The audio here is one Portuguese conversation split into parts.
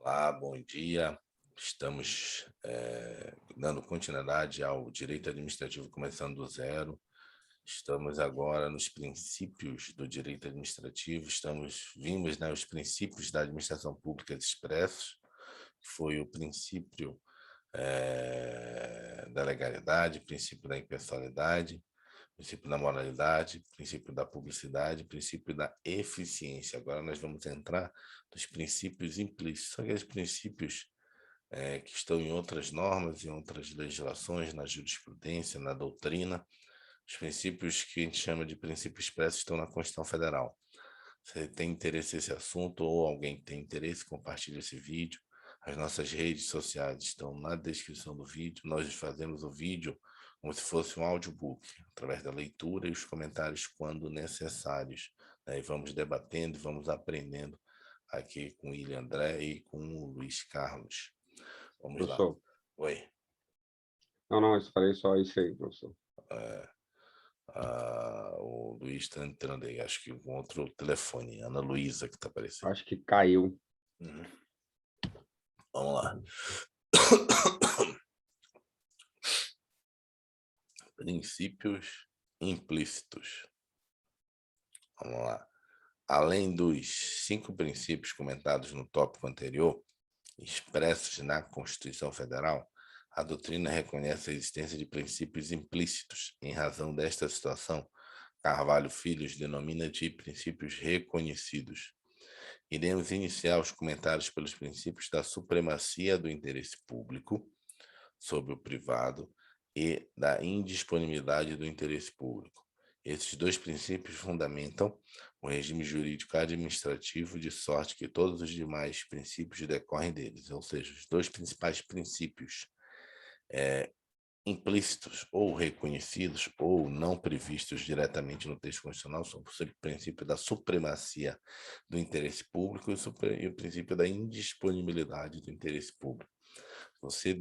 Olá, bom dia. Estamos dando continuidade ao direito administrativo começando do zero. Estamos agora nos princípios do direito administrativo. Vimos, né, os princípios da administração pública expressos, que foi o princípio da legalidade, princípio da impessoalidade, princípio da moralidade, princípio da publicidade, princípio da eficiência. Agora nós vamos entrar nos princípios implícitos, são aqueles princípios que estão em outras normas, em outras legislações, na jurisprudência, na doutrina. Os princípios que a gente chama de princípios expressos estão na Constituição Federal. Se tem interesse nesse assunto ou alguém tem interesse, compartilhe esse vídeo. As nossas redes sociais estão na descrição do vídeo. Nós fazemos o vídeo como se fosse um audiobook, através da leitura e os comentários quando necessários. E vamos debatendo, vamos aprendendo aqui com o William André e com o Luiz Carlos. Vamos lá. Professor, Oi. não, eu falei só isso aí, professor. O Luiz está entrando aí, acho que com outro telefone. Ana Luísa que está aparecendo. Acho que caiu. Vamos lá. Princípios implícitos. Vamos lá. Além dos 5 princípios comentados no tópico anterior, expressos na Constituição Federal, a doutrina reconhece a existência de princípios implícitos. Em razão desta situação, Carvalho Filho os denomina de princípios reconhecidos. Iremos iniciar os comentários pelos princípios da supremacia do interesse público sobre o privado e da indisponibilidade do interesse público. Esses dois princípios fundamentam o regime jurídico administrativo, de sorte que todos os demais princípios decorrem deles, ou seja, os dois principais princípios implícitos ou reconhecidos ou não previstos diretamente no texto constitucional são o princípio da supremacia do interesse público e o princípio da indisponibilidade do interesse público. Você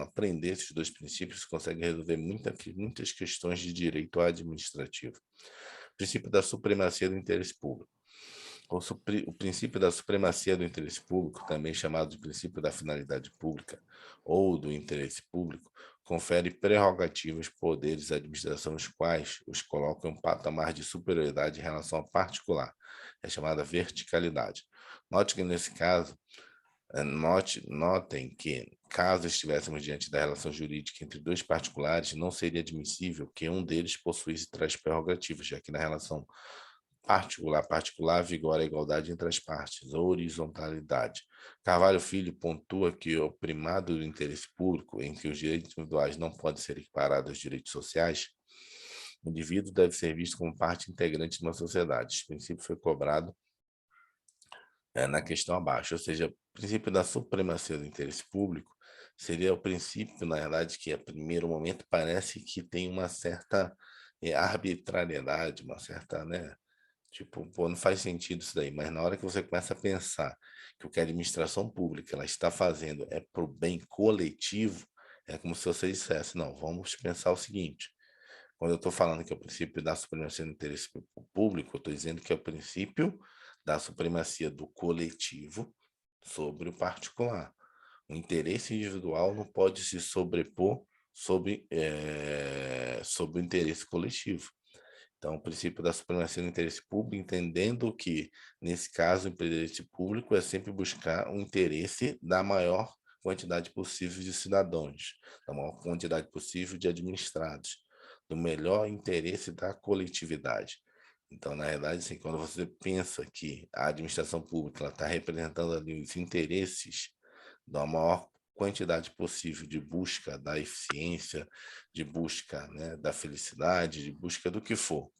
aprender esses dois princípios, você consegue resolver muitas questões de direito administrativo. Princípio da supremacia do interesse público. O princípio da supremacia do interesse público, também chamado de princípio da finalidade pública ou do interesse público, confere prerrogativas, poderes à administração, os quais os colocam em um patamar de superioridade em relação ao particular. É chamada verticalidade. Note que, nesse caso, notem que, caso estivéssemos diante da relação jurídica entre dois particulares, não seria admissível que um deles possuísse tais prerrogativas, já que na relação particular vigora a igualdade entre as partes, horizontalidade. Carvalho Filho pontua que o primado do interesse público, em que os direitos individuais não podem ser equiparados aos direitos sociais, o indivíduo deve ser visto como parte integrante de uma sociedade. Esse princípio foi cobrado na questão abaixo, ou seja, o princípio da supremacia do interesse público seria o princípio, na verdade, que a primeiro momento parece que tem uma certa arbitrariedade, uma certa, né? Tipo, pô, não faz sentido isso daí, mas na hora que você começa a pensar que o que a administração pública ela está fazendo é para o bem coletivo, é como se você dissesse, não, vamos pensar o seguinte, quando eu estou falando que é o princípio da supremacia do interesse público, eu estou dizendo que é o princípio da supremacia do coletivo sobre o particular. O interesse individual não pode se sobrepor sobre o interesse coletivo. Então, o princípio da supremacia do interesse público, entendendo que, nesse caso, o interesse público é sempre buscar o interesse da maior quantidade possível de cidadãos, da maior quantidade possível de administrados, do melhor interesse da coletividade. Então, na verdade, assim, quando você pensa que a administração pública está representando ali os interesses da maior quantidade possível de busca da eficiência, de busca, né, da felicidade, de busca do que for,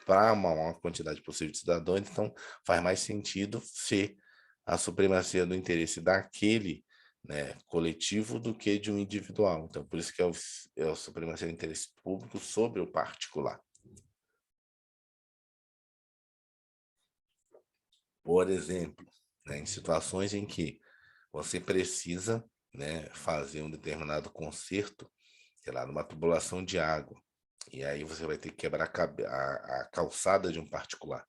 para uma maior quantidade possível de cidadãos, então faz mais sentido ser a supremacia do interesse daquele, né, coletivo do que de um individual. Então, por isso que é a supremacia do interesse público sobre o particular. Por exemplo, né, em situações em que você precisa, né, fazer um determinado conserto, sei lá, numa tubulação de água, e aí você vai ter que quebrar a calçada de um particular.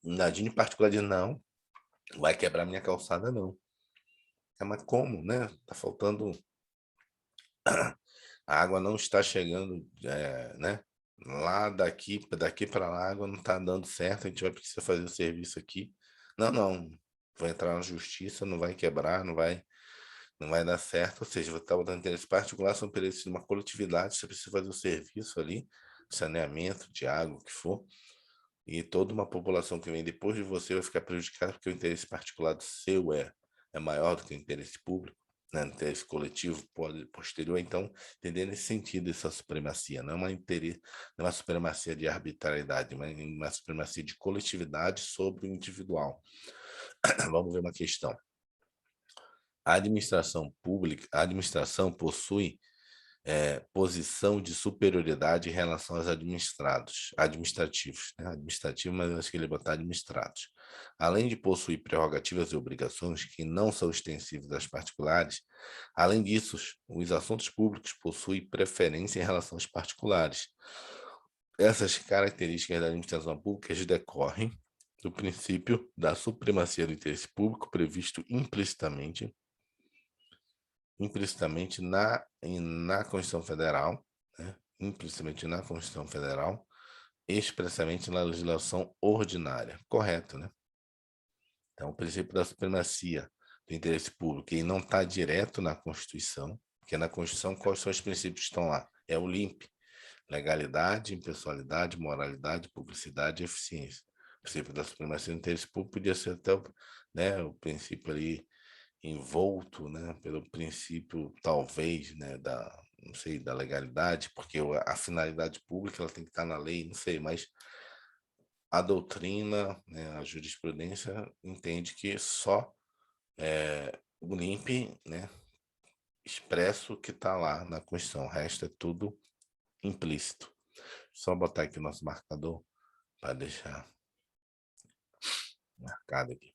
Nadine em particular diz, não, vai quebrar minha calçada, não. Mas como, né? Tá faltando, a água não está chegando, né? Lá daqui para lá, a água não está dando certo, a gente vai precisar fazer o serviço aqui. Não, não, vai entrar na justiça, não vai quebrar, não vai dar certo. Ou seja, você está botando interesse particular, são interesses de uma coletividade, você precisa fazer o serviço ali, saneamento de água, o que for, e toda uma população que vem depois de você vai ficar prejudicada porque o interesse particular do seu é maior do que o interesse público, né? O interesse coletivo posterior. Então, entender nesse sentido essa supremacia, não é não é uma supremacia de arbitrariedade, mas uma supremacia de coletividade sobre o individual. Vamos ver uma questão. A administração pública, a administração possui posição de superioridade em relação aos administrativos, né? Administrativo, mas eu acho que ele botar administrados. Além de possuir prerrogativas e obrigações que não são extensivas às particulares, além disso, os assuntos públicos possuem preferência em relação aos particulares. Essas características da administração pública decorrem do princípio da supremacia do interesse público previsto implicitamente na Constituição Federal, né? Implicitamente na Constituição Federal, expressamente na legislação ordinária. Correto, né? Então, o princípio da supremacia do interesse público, e não está direto na Constituição, porque na Constituição, quais são os princípios que estão lá? É o LIMP: legalidade, impessoalidade, moralidade, publicidade e eficiência. O princípio da supremacia do interesse público podia ser até o princípio ali envolto, né, pelo princípio, talvez, né, não sei, da legalidade, porque a finalidade pública ela tem que estar na lei, não sei, mas a doutrina, né, a jurisprudência entende que só o LIMP, né, expresso que está lá na Constituição, o resto é tudo implícito. Só botar aqui o nosso marcador para deixar marcado aqui.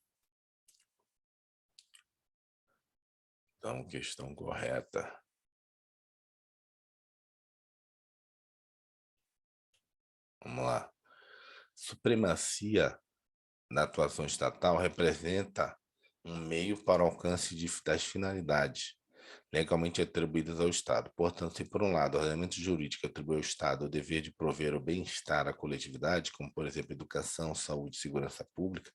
Então, questão correta. Vamos lá. Supremacia na atuação estatal representa um meio para o alcance das finalidades legalmente atribuídas ao Estado. Portanto, se por um lado o ordenamento jurídico atribui ao Estado o dever de prover o bem-estar à coletividade, como por exemplo educação, saúde e segurança pública,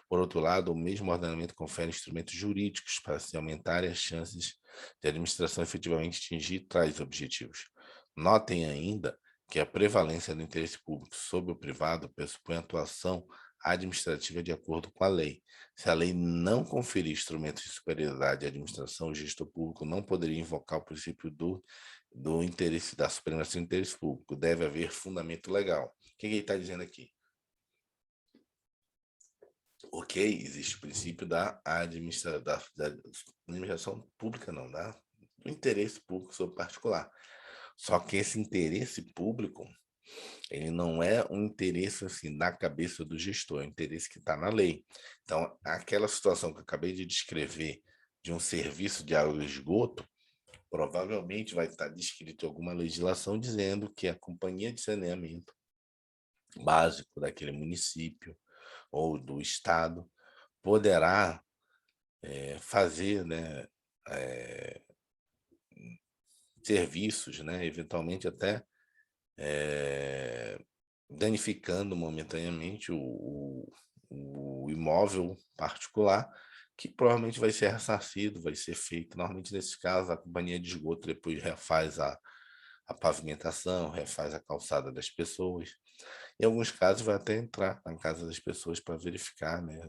por outro lado, o mesmo ordenamento confere instrumentos jurídicos para se aumentarem as chances de a administração efetivamente atingir tais objetivos. Notem ainda que a prevalência do interesse público sobre o privado pressupõe a atuação administrativa de acordo com a lei. Se a lei não conferir instrumentos de superioridade à administração, o gestor público não poderia invocar o princípio do interesse, da supremacia do interesse público. Deve haver fundamento legal. O que ele está dizendo aqui? Ok, existe o princípio da administração pública, não, do interesse público sobre particular. Só que esse interesse público, ele não é um interesse assim na cabeça do gestor, é um interesse que está na lei. Então, aquela situação que eu acabei de descrever de um serviço de água e esgoto, provavelmente vai estar descrito em alguma legislação dizendo que a companhia de saneamento básico daquele município ou do estado poderá fazer, né, serviços, né, eventualmente até danificando momentaneamente o imóvel particular, que provavelmente vai ser ressarcido, vai ser feito. Normalmente, nesses casos, a companhia de esgoto depois refaz a pavimentação, refaz a calçada das pessoas. Em alguns casos, vai até entrar na casa das pessoas para verificar, né,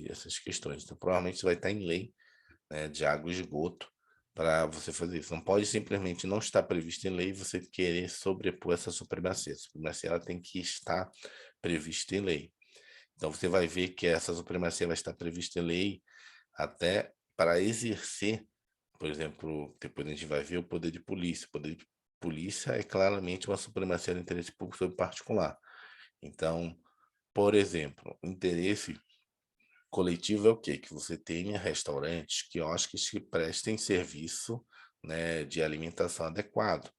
essas questões. Então, provavelmente vai estar em lei, né, de água e esgoto para você fazer isso. Não pode simplesmente não estar previsto em lei e você querer sobrepor essa supremacia. A supremacia ela tem que estar prevista em lei. Então você vai ver que essa supremacia vai estar prevista em lei até para exercer, por exemplo, depois a gente vai ver o poder de polícia. O poder de polícia é claramente uma supremacia do interesse público sobre particular. Então, por exemplo, o interesse coletivo é o quê? Que você tenha restaurantes, quiosques que prestem serviço, né, de alimentação adequado.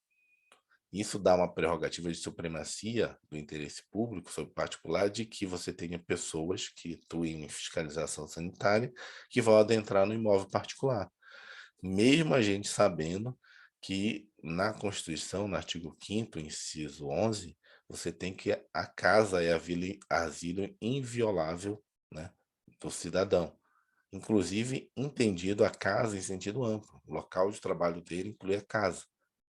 Isso dá uma prerrogativa de supremacia do interesse público sobre particular, de que você tenha pessoas que atuem em fiscalização sanitária que vão adentrar no imóvel particular. Mesmo a gente sabendo que na Constituição, no artigo 5º, inciso 11, você tem que a casa é asilo inviolável, né, do cidadão. Inclusive, entendido a casa em sentido amplo. O local de trabalho dele inclui a casa,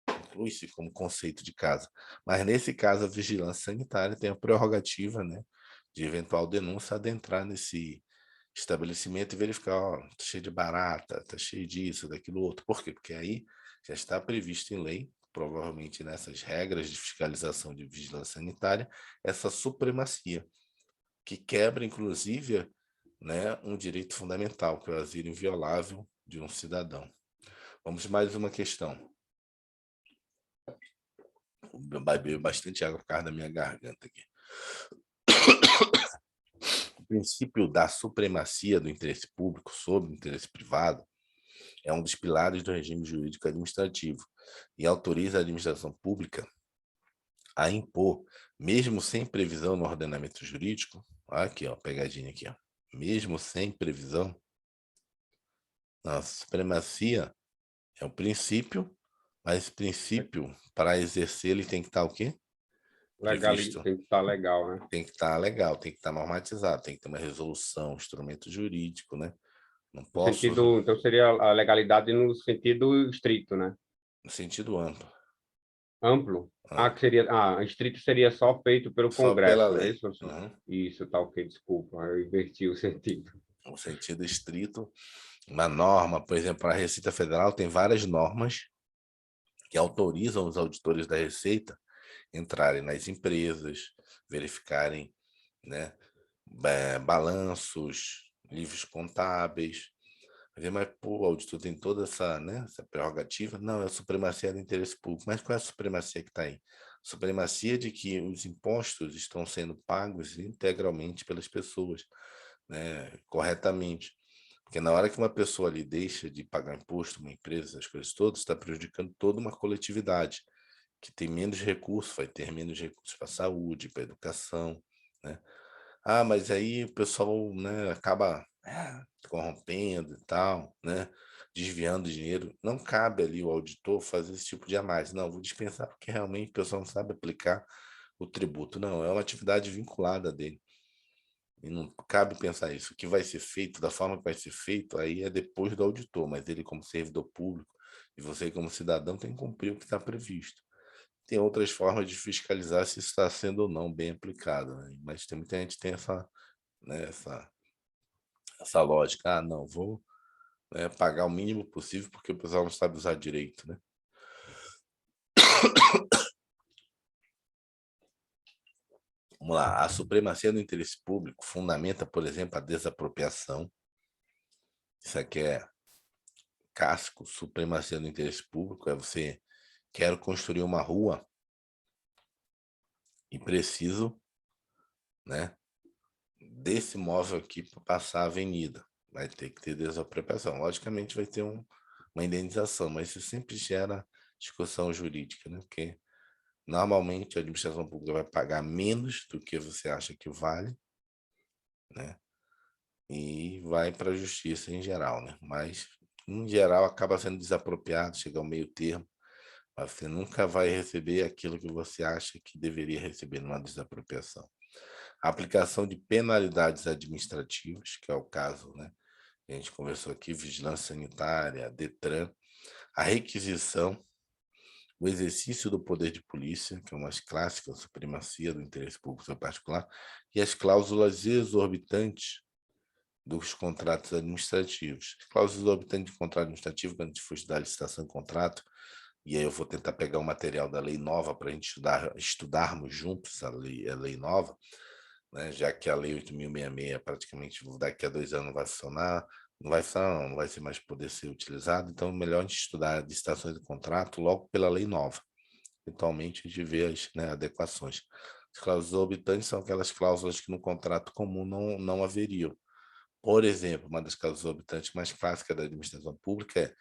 inclui-se como conceito de casa. Mas, nesse caso, a vigilância sanitária tem a prerrogativa, né, de eventual denúncia adentrar nesse estabelecimento e verificar, ó, tá cheio de barata, tá cheio disso, daquilo outro. Por quê? Porque aí já está previsto em lei, provavelmente nessas regras de fiscalização de vigilância sanitária, essa supremacia, que quebra, inclusive, né, um direito fundamental, que é o asilo inviolável de um cidadão. Vamos mais uma questão. Bebi bastante água por causa da minha garganta aqui. O princípio da supremacia do interesse público sobre o interesse privado é um dos pilares do regime jurídico administrativo e autoriza a administração pública a impor, mesmo sem previsão no ordenamento jurídico, aqui, ó, pegadinha aqui, ó, mesmo sem previsão, a supremacia é um princípio, mas esse princípio, para exercer, ele tem que estar o quê? Legal, Previsto. tem que estar legal, né? Tem que estar legal, tem que estar normatizado, tem que ter uma resolução, um instrumento jurídico, né? Não No posso, sentido, então seria a legalidade no sentido estrito, né? no sentido amplo. Amplo. Ah, Que seria, estrito seria só feito pelo só pela Congresso, não é lei. isso, professor? Uhum. Isso, tá ok, desculpa, eu inverti o sentido. No sentido estrito, uma norma, por exemplo, a Receita Federal tem várias normas que autorizam os auditores da Receita entrarem nas empresas, verificarem, né, balanços, livros contábeis. Mas, pô, o auditor tem toda essa, né, essa prerrogativa. Não, é a supremacia do interesse público. Mas qual é a supremacia que está aí? Supremacia de que os impostos estão sendo pagos integralmente pelas pessoas, né, corretamente. Porque na hora que uma pessoa ali deixa de pagar imposto, uma empresa, as coisas todas, está prejudicando toda uma coletividade que tem menos recursos, vai ter menos recursos para a saúde, para a educação, né? Mas aí o pessoal, né, acaba corrompendo e tal, né, desviando dinheiro. Não cabe ali o auditor fazer esse tipo de análise. Não, vou dispensar porque realmente o pessoal não sabe aplicar o tributo. Não, é uma atividade vinculada dele. E não cabe pensar isso. O que vai ser feito, da forma que vai ser feito, aí é depois do auditor, mas ele, como servidor público, e você, como cidadão, tem que cumprir o que está previsto. Tem outras formas de fiscalizar se isso está sendo ou não bem aplicado, né? Mas tem muita gente que tem essa, né, essa lógica. Não, vou, né, pagar o mínimo possível porque o pessoal não sabe usar direito, né? Vamos lá. A supremacia do interesse público fundamenta, por exemplo, a desapropriação. Isso aqui é casco. Supremacia do interesse público é você quero construir uma rua e preciso, né, desse móvel aqui para passar a avenida. Vai ter que ter desapropriação. Logicamente vai ter uma indenização, mas isso sempre gera discussão jurídica, né? Porque normalmente a administração pública vai pagar menos do que você acha que vale, né? E vai para a justiça em geral, né? Mas em geral acaba sendo desapropriado, chega ao meio termo. Mas você nunca vai receber aquilo que você acha que deveria receber numa desapropriação. A aplicação de penalidades administrativas, que é o caso, né? A gente conversou aqui, vigilância sanitária, Detran, a requisição, o exercício do poder de polícia, que é uma clássica, a supremacia do interesse público particular, e as cláusulas exorbitantes dos contratos administrativos. Cláusulas exorbitantes de contrato administrativo, quando a gente for estudar a licitação de contrato, e aí eu vou tentar pegar o material da lei nova para a gente estudarmos juntos a lei nova, né, já que a lei 8.066 praticamente daqui a 2 anos não vai funcionar, não vai ser mais poder ser utilizado, então é melhor a gente estudar a licitação de contrato logo pela lei nova. Eventualmente a gente vê as, né, adequações. As cláusulas exorbitantes são aquelas cláusulas que no contrato comum não haveriam. Por exemplo, uma das cláusulas exorbitantes mais clássicas da administração pública é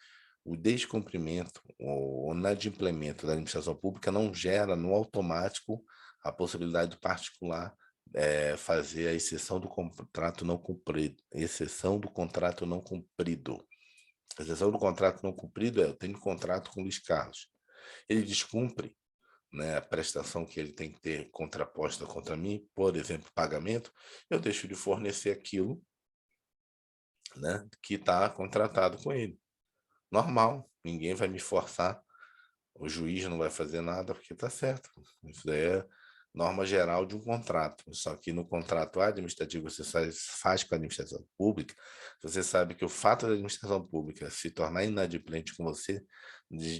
O descumprimento ou inadimplemento da administração pública não gera no automático a possibilidade do particular fazer a exceção do contrato não cumprido. Exceção do contrato não cumprido. A exceção do contrato não cumprido eu tenho contrato com o Luiz Carlos. Ele descumpre, né, a prestação que ele tem que ter contraposta contra mim, por exemplo, pagamento, eu deixo de fornecer aquilo, né, que está contratado com ele. Normal, ninguém vai me forçar, o juiz não vai fazer nada porque está certo. Isso daí é norma geral de um contrato. Só que no contrato administrativo você faz com a administração pública, você sabe que o fato da administração pública se tornar inadimplente com você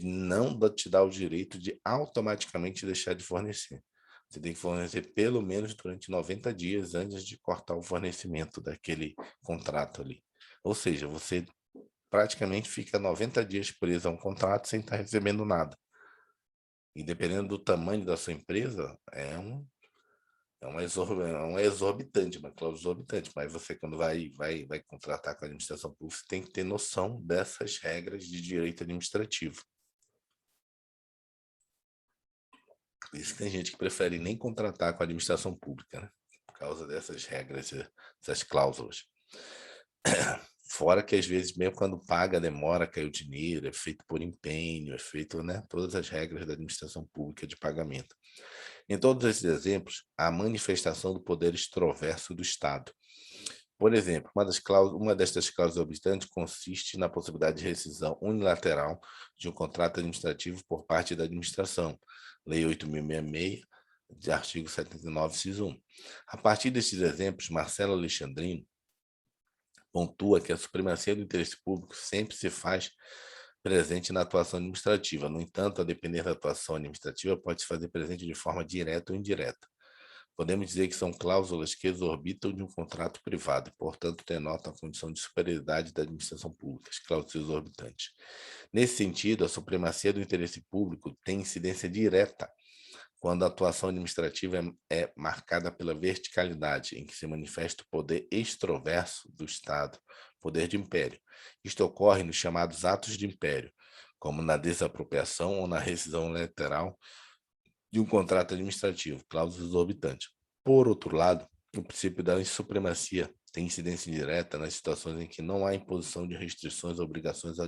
não te dá o direito de automaticamente deixar de fornecer. Você tem que fornecer pelo menos durante 90 dias antes de cortar o fornecimento daquele contrato ali. Ou seja, você praticamente fica 90 dias preso a um contrato sem estar recebendo nada. E dependendo do tamanho da sua empresa, é um exorbitante, uma cláusula exorbitante. Mas você, quando vai contratar com a administração pública, você tem que ter noção dessas regras de direito administrativo. Por isso que tem gente que prefere nem contratar com a administração pública, né? Por causa dessas regras, dessas cláusulas. Fora que, às vezes, mesmo quando paga, demora a cair o dinheiro, é feito por empenho, é feito, né, todas as regras da administração pública de pagamento. Em todos esses exemplos, há a manifestação do poder extroverso do Estado. Por exemplo, uma destas cláusulas exorbitantes consiste na possibilidade de rescisão unilateral de um contrato administrativo por parte da administração. Lei 8.066, de artigo 79, inciso 1. A partir destes exemplos, Marcelo Alexandrino pontua que a supremacia do interesse público sempre se faz presente na atuação administrativa. No entanto, a depender da atuação administrativa, pode se fazer presente de forma direta ou indireta. Podemos dizer que são cláusulas que exorbitam de um contrato privado e, portanto, denotam a condição de superioridade da administração pública, as cláusulas exorbitantes. Nesse sentido, a supremacia do interesse público tem incidência direta quando a atuação administrativa é marcada pela verticalidade, em que se manifesta o poder extroverso do Estado, poder de império. Isto ocorre nos chamados atos de império, como na desapropriação ou na rescisão unilateral de um contrato administrativo, cláusula exorbitante. Por outro lado, o princípio da supremacia tem incidência direta nas situações em que não há imposição de restrições ou obrigações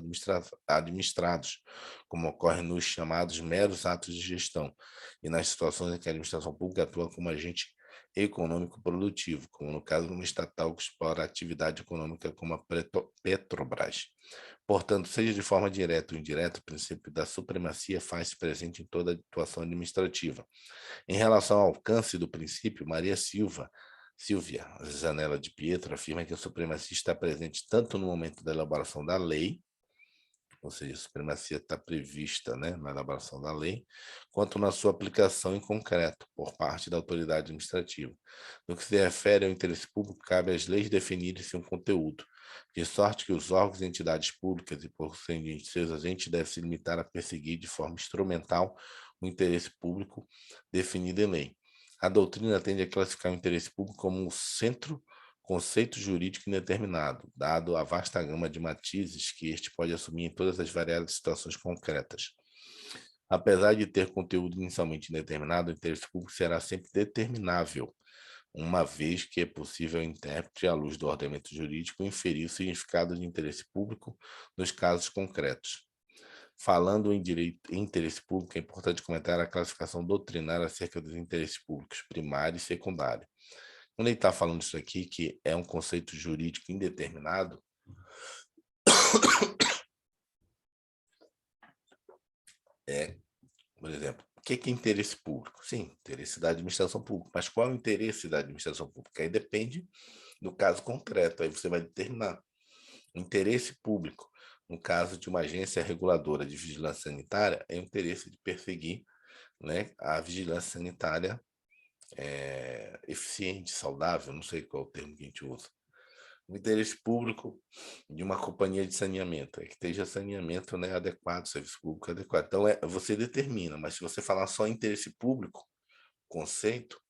administrados, como ocorre nos chamados meros atos de gestão, e nas situações em que a administração pública atua como agente econômico produtivo, como no caso de uma estatal que explora a atividade econômica como a Petrobras. Portanto, seja de forma direta ou indireta, o princípio da supremacia faz-se presente em toda a atuação administrativa. Em relação ao alcance do princípio, Silvia Zanella de Pietro afirma que a supremacia está presente tanto no momento da elaboração da lei, ou seja, a supremacia está prevista, né, na elaboração da lei, quanto na sua aplicação em concreto, por parte da autoridade administrativa. No que se refere ao interesse público, cabe às leis definirem seu conteúdo, de sorte que os órgãos e entidades públicas e, por serem seus agentes, devem se limitar a perseguir de forma instrumental o interesse público definido em lei. A doutrina tende a classificar o interesse público como um conceito jurídico indeterminado, dado a vasta gama de matizes que este pode assumir em todas as variadas situações concretas. Apesar de ter conteúdo inicialmente indeterminado, o interesse público será sempre determinável, uma vez que é possível ao intérprete, à luz do ordenamento jurídico, inferir o significado de interesse público nos casos concretos. Falando em direito e interesse público, é importante comentar a classificação doutrinária acerca dos interesses públicos, primário e secundário. Quando ele está falando isso aqui, que é um conceito jurídico indeterminado, por exemplo, o que é interesse público? Sim, interesse da administração pública. Mas qual é o interesse da administração pública? Aí depende do caso concreto. Aí você vai determinar. O interesse público, no caso de uma agência reguladora de vigilância sanitária, é o interesse de perseguir, né, a vigilância sanitária eficiente, saudável, não sei qual é o termo que a gente usa. O interesse público de uma companhia de saneamento é que esteja saneamento, né, adequado, serviço público adequado. Então, você determina, mas se você falar só interesse público, conceito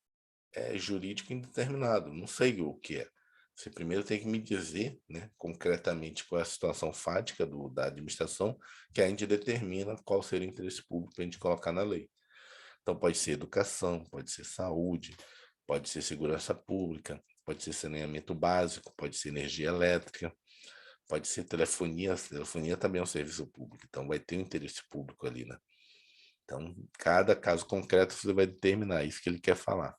é jurídico indeterminado, não sei o que é. Você primeiro tem que me dizer, né, concretamente qual é a situação fática da administração, que a gente determina qual seria o interesse público para a gente colocar na lei. Então, pode ser educação, pode ser saúde, pode ser segurança pública, pode ser saneamento básico, pode ser energia elétrica, pode ser telefonia. Telefonia também é um serviço público, então vai ter um interesse público ali, né? Então, cada caso concreto você vai determinar isso que ele quer falar.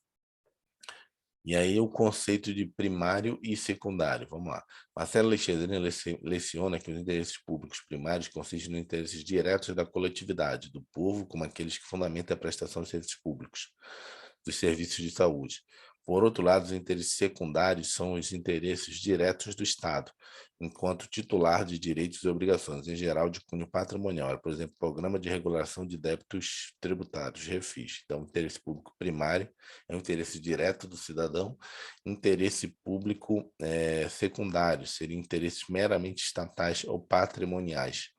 E aí o conceito de primário e secundário, vamos lá. Marcelo Alexandrino leciona que os interesses públicos primários consistem nos interesses diretos da coletividade, do povo, como aqueles que fundamentam a prestação de serviços públicos, dos serviços de saúde. Por outro lado, os interesses secundários são os interesses diretos do Estado, enquanto titular de direitos e obrigações, em geral de cunho patrimonial, por exemplo, Programa de Regulação de Débitos Tributários, REFIS. Então, o interesse público primário é o interesse direto do cidadão, interesse público secundário, seriam interesses meramente estatais ou patrimoniais.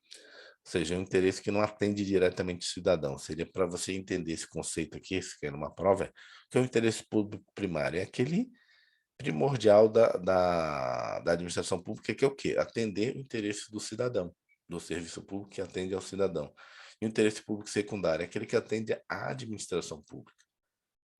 Ou seja, é um interesse que não atende diretamente o cidadão. Seria para você entender esse conceito aqui, se quer uma prova, que é o interesse público primário. É aquele primordial da administração pública, que é o quê? Atender o interesse do cidadão, do serviço público que atende ao cidadão. E o interesse público secundário é aquele que atende à administração pública.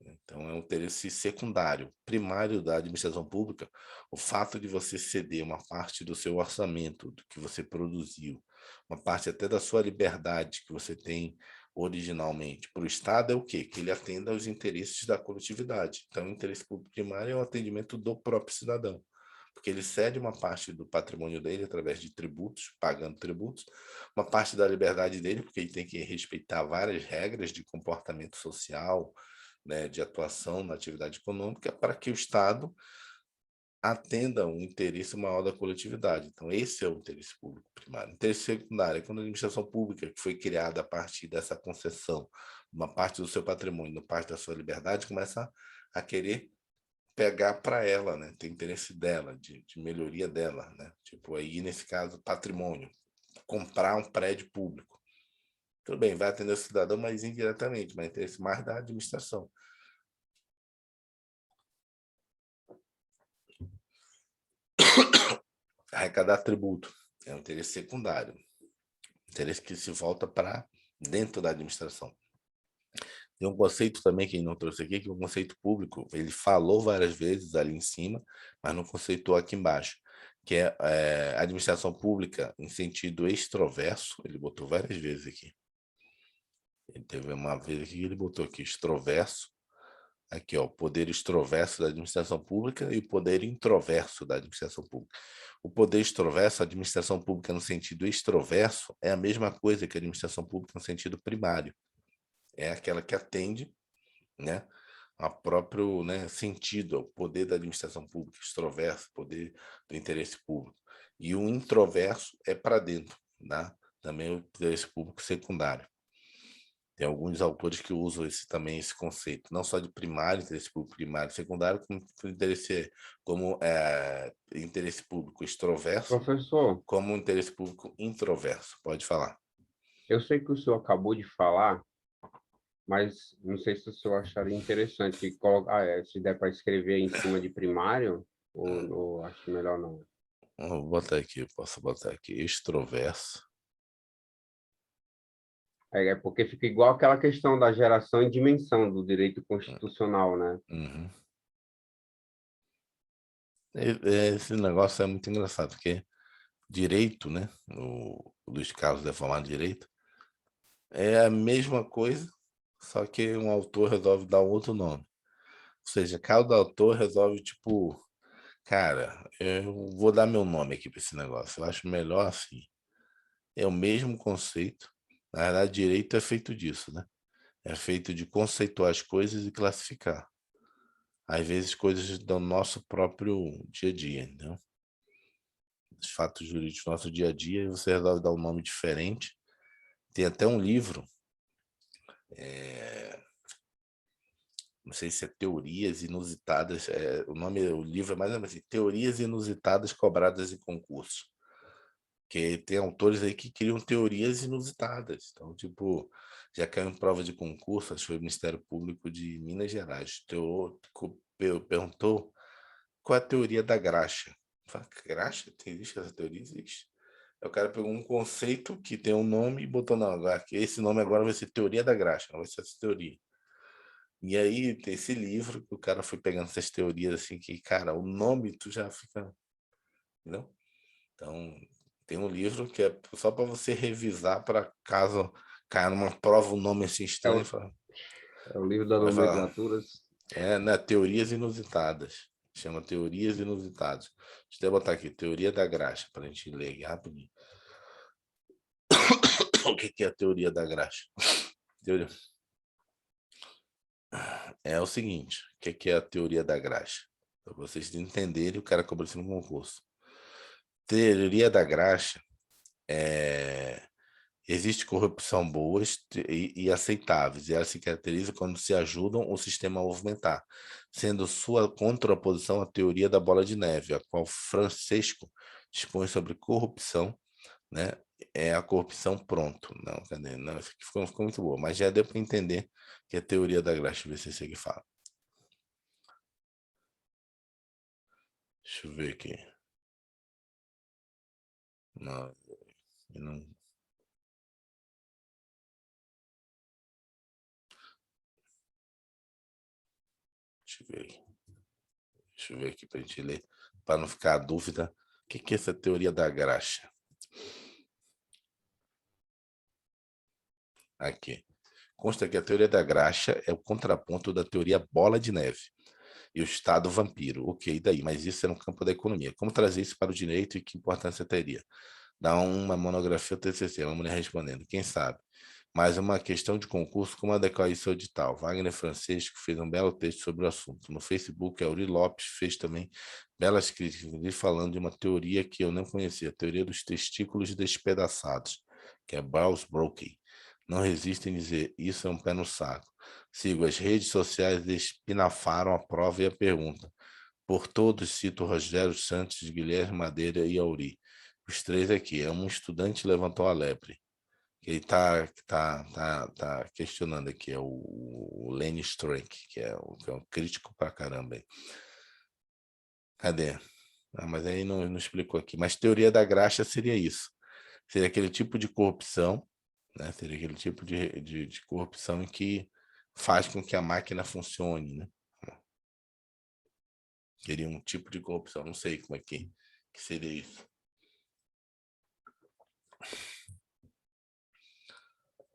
Então, é um interesse secundário. Primário da administração pública, o fato de você ceder uma parte do seu orçamento, do que você produziu, uma parte até da sua liberdade que você tem originalmente para o Estado, é o quê? Que ele atenda aos interesses da coletividade. Então, o interesse público primário é o atendimento do próprio cidadão, porque ele cede uma parte do patrimônio dele através de tributos, pagando tributos, uma parte da liberdade dele, porque ele tem que respeitar várias regras de comportamento social, né, de atuação na atividade econômica, para que o Estado atenda um interesse maior da coletividade. Então, esse é o interesse público primário. O interesse secundário é quando a administração pública, que foi criada a partir dessa concessão, uma parte do seu patrimônio, uma parte da sua liberdade, começa a querer pegar para ela, né? Tem interesse dela, de melhoria dela, né? Tipo, aí, nesse caso, patrimônio, comprar um prédio público. Tudo bem, vai atender o cidadão, mas indiretamente, mas interesse mais da administração. Arrecadar tributo é um interesse secundário, interesse que se volta para dentro da administração. Tem um conceito também que ele não trouxe aqui, que é o conceito público. Ele falou várias vezes ali em cima, mas não conceitou aqui embaixo, que é administração pública em sentido extroverso. Ele botou várias vezes aqui. Ele teve uma vez aqui que ele botou aqui extroverso. Aqui, ó, o poder extroverso da administração pública e o poder introverso da administração pública. O poder extroverso, a administração pública no sentido extroverso, é a mesma coisa que a administração pública no sentido primário. É aquela que atende, né, a próprio, né, sentido, ao poder da administração pública extroverso, poder do interesse público. E o introverso é para dentro, né? Também o interesse público secundário. Tem alguns autores que usam também esse conceito, não só de primário, interesse público primário e secundário, como interesse público extroverso, Professor, como interesse público introverso. Pode falar. eu sei que o senhor acabou de falar, mas não sei se o senhor acharia interessante colocar, se der para escrever em cima de primário, ou acho melhor não. Vou botar aqui, posso botar aqui, extroverso. É porque fica igual aquela questão da geração e dimensão do direito constitucional, né? Uhum. Esse negócio é muito engraçado, porque direito, né, dos casos deformados de direito, é a mesma coisa, só que um autor resolve dar um outro nome. Ou seja, cada autor resolve, tipo, cara, eu vou dar meu nome aqui para esse negócio. Eu acho melhor assim. É o mesmo conceito. Na verdade, direito é feito disso, né? É feito de conceituar as coisas e classificar. Às vezes, coisas do nosso próprio dia a dia, entendeu? Os fatos jurídicos do nosso dia a dia, e você resolve dar um nome diferente. Tem até um livro, é, não sei se é Teorias Inusitadas, o livro é mais ou menos assim, Teorias Inusitadas Cobradas em Concurso. Que tem autores aí que criam teorias inusitadas. Então, tipo, já caiu em prova de concurso, acho que foi o Ministério Público de Minas Gerais. Perguntou qual é a teoria da graxa? Fala, graxa? Existe essa teoria? Existe. Aí o cara pegou um conceito que tem um nome e botou, não, agora, esse nome agora vai ser teoria da graxa, não vai ser essa teoria. E aí tem esse livro que o cara foi pegando essas teorias assim, que, cara, o nome tu já fica, entendeu? Então, tem um livro que é só para você revisar para caso caia numa prova um nome assim É estranho, o, é o livro das vai falar, nomenclaturas. né, teorias inusitadas. Chama teorias inusitadas. Deixa eu botar aqui, teoria da graxa, para a gente ler aqui rapidinho. O que é a teoria da graxa? Teoria... É o seguinte, o que é a teoria da graxa? Para vocês entenderem, o cara cobra isso no concurso. Teoria da graxa é... Existe corrupção boas e aceitáveis, e ela se caracteriza quando se ajudam o sistema a movimentar, sendo sua contraposição à teoria da bola de neve, a qual Francesco dispõe sobre corrupção, né? É a corrupção pronto. Não, cadê? Não, isso aqui ficou muito boa, mas já deu para entender que é a teoria da graxa, deixa eu ver se que fala. Deixa eu ver aqui. Não, não. Deixa eu ver aqui. Deixa eu ver aqui para a gente ler, para não ficar a dúvida. O que é essa teoria da graxa? Aqui. Consta que a teoria da graxa é o contraponto da teoria bola de neve e o estado vampiro. Ok, daí? Mas isso é no campo da economia. Como trazer isso para o direito e que importância teria? Dá uma monografia ou TCC, uma mulher respondendo. Quem sabe? Mais uma questão de concurso, como adequar isso ao edital? Wagner Francisco fez um belo texto sobre o assunto. No Facebook, Auri Lopes fez também belas críticas, falando de uma teoria que eu não conhecia, a teoria dos testículos despedaçados, que é Bowles-Broken. Não resistem em dizer, isso é um pé no saco. Sigo, as redes sociais espinafaram a prova e a pergunta. Por todos, cito Rogério Santos, Guilherme Madeira e Auri. Os três aqui. É um estudante levantou a lebre. Ele tá questionando aqui, é o Lenny Strank, que é um crítico pra caramba. Aí. Cadê? Ah, mas aí não explicou aqui. Mas teoria da graxa seria isso. Seria aquele tipo de corrupção, né? Seria aquele tipo de corrupção em que faz com que a máquina funcione, né? Seria um tipo de corrupção, não sei como é que seria isso.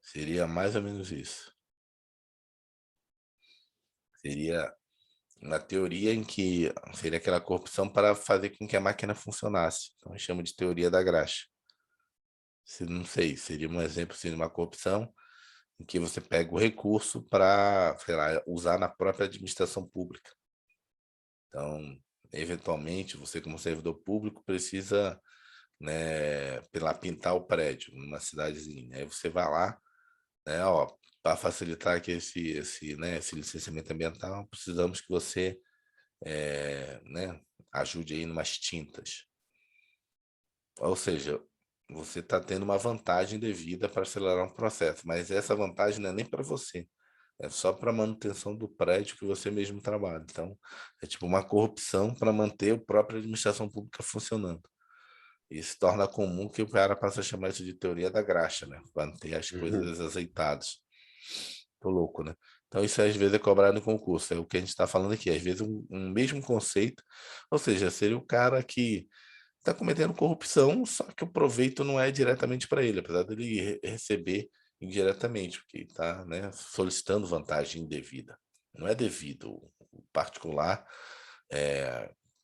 Seria mais ou menos isso. Seria na teoria em que seria aquela corrupção para fazer com que a máquina funcionasse. Então, chama de teoria da graxa. Não sei, seria um exemplo assim, de uma corrupção em que você pega o recurso para, sei lá, usar na própria administração pública. Então, eventualmente, você como servidor público precisa, né, lá, pintar o prédio numa cidadezinha. Aí você vai lá, né, ó, para facilitar aqui esse licenciamento ambiental, precisamos que você né, ajude aí em umas tintas. Ou seja, você está tendo uma vantagem devida para acelerar um processo, mas essa vantagem não é nem para você, é só para manutenção do prédio que você mesmo trabalha. Então, é tipo uma corrupção para manter a própria administração pública funcionando. E se torna comum que o cara passa a chamar isso de teoria da graxa, né? Manter as coisas azeitadas. Tô louco, né? Então, isso às vezes é cobrado no concurso. É o que a gente está falando aqui. Às vezes, um mesmo conceito, ou seja, seria o cara que está cometendo corrupção, só que o proveito não é diretamente para ele, apesar dele receber indiretamente, porque está, né, solicitando vantagem indevida. Não é devido. O particular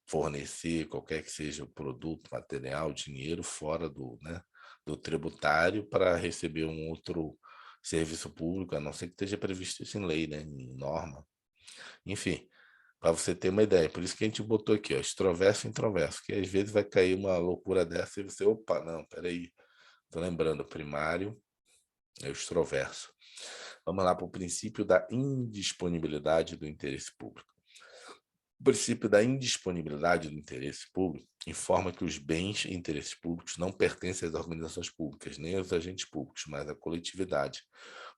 fornecer qualquer que seja o produto, material, dinheiro fora né, do tributário para receber um outro serviço público, a não ser que esteja previsto isso em lei, né, em norma. Enfim, para você ter uma ideia. Por isso que a gente botou aqui, ó, extroverso e introverso, que às vezes vai cair uma loucura dessa e você, opa, não, peraí. Tô lembrando, primário é o extroverso. Vamos lá para o princípio da indisponibilidade do interesse público. O princípio da indisponibilidade do interesse público informa que os bens e interesses públicos não pertencem às organizações públicas, nem aos agentes públicos, mas à coletividade.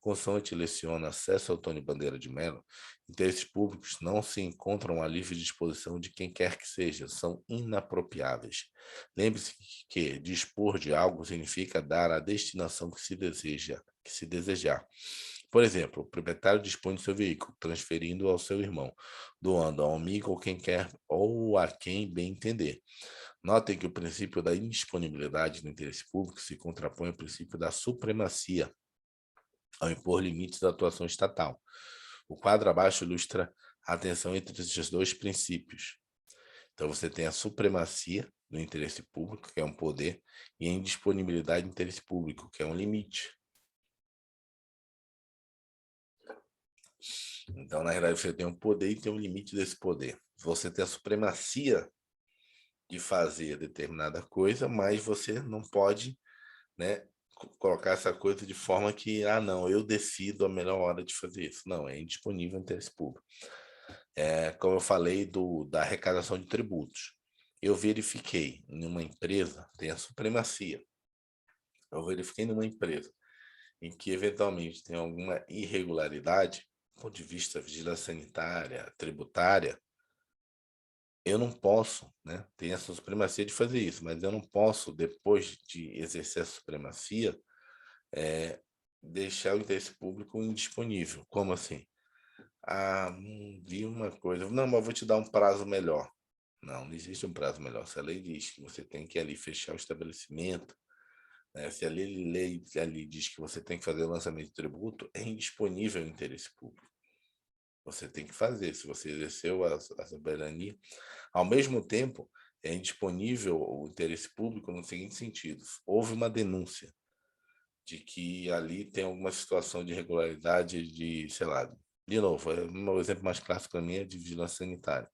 Consoante leciona César Antônio Bandeira de Mello, interesses públicos não se encontram à livre disposição de quem quer que seja, são inapropriáveis. Lembre-se que dispor de algo significa dar a destinação que se desejar. Por exemplo, o proprietário dispõe do seu veículo, transferindo ao seu irmão, doando ao amigo ou quem quer ou a quem bem entender. Notem que o princípio da indisponibilidade do interesse público se contrapõe ao princípio da supremacia, ao impor limites à atuação estatal. O quadro abaixo ilustra a tensão entre esses dois princípios. Então, você tem a supremacia do interesse público, que é um poder, e a indisponibilidade do interesse público, que é um limite. Então, na realidade, você tem um poder e tem um limite desse poder. Você tem a supremacia de fazer determinada coisa, mas você não pode, né, colocar essa coisa de forma que, não, eu decido a melhor hora de fazer isso. Não, é indisponível o interesse público. Como eu falei da arrecadação de tributos. Eu verifiquei em uma empresa, tem a supremacia. Eu verifiquei numa empresa em que eventualmente tem alguma irregularidade, do ponto de vista vigilância sanitária, tributária, eu não posso, né? Tem essa supremacia de fazer isso, mas eu não posso, depois de exercer a supremacia, deixar o interesse público indisponível. Como assim? Vi uma coisa. Não, mas eu vou te dar um prazo melhor. Não existe um prazo melhor. Se a lei diz que você tem que ali fechar o estabelecimento, né? Se a lei ali diz que você tem que fazer o lançamento de tributo, é indisponível o interesse público. Você tem que fazer. Se você exerceu a soberania, ao mesmo tempo, é indisponível o interesse público no seguinte sentido: houve uma denúncia de que ali tem alguma situação de irregularidade de, sei lá, de novo, o exemplo mais clássico para mim é de vigilância sanitária.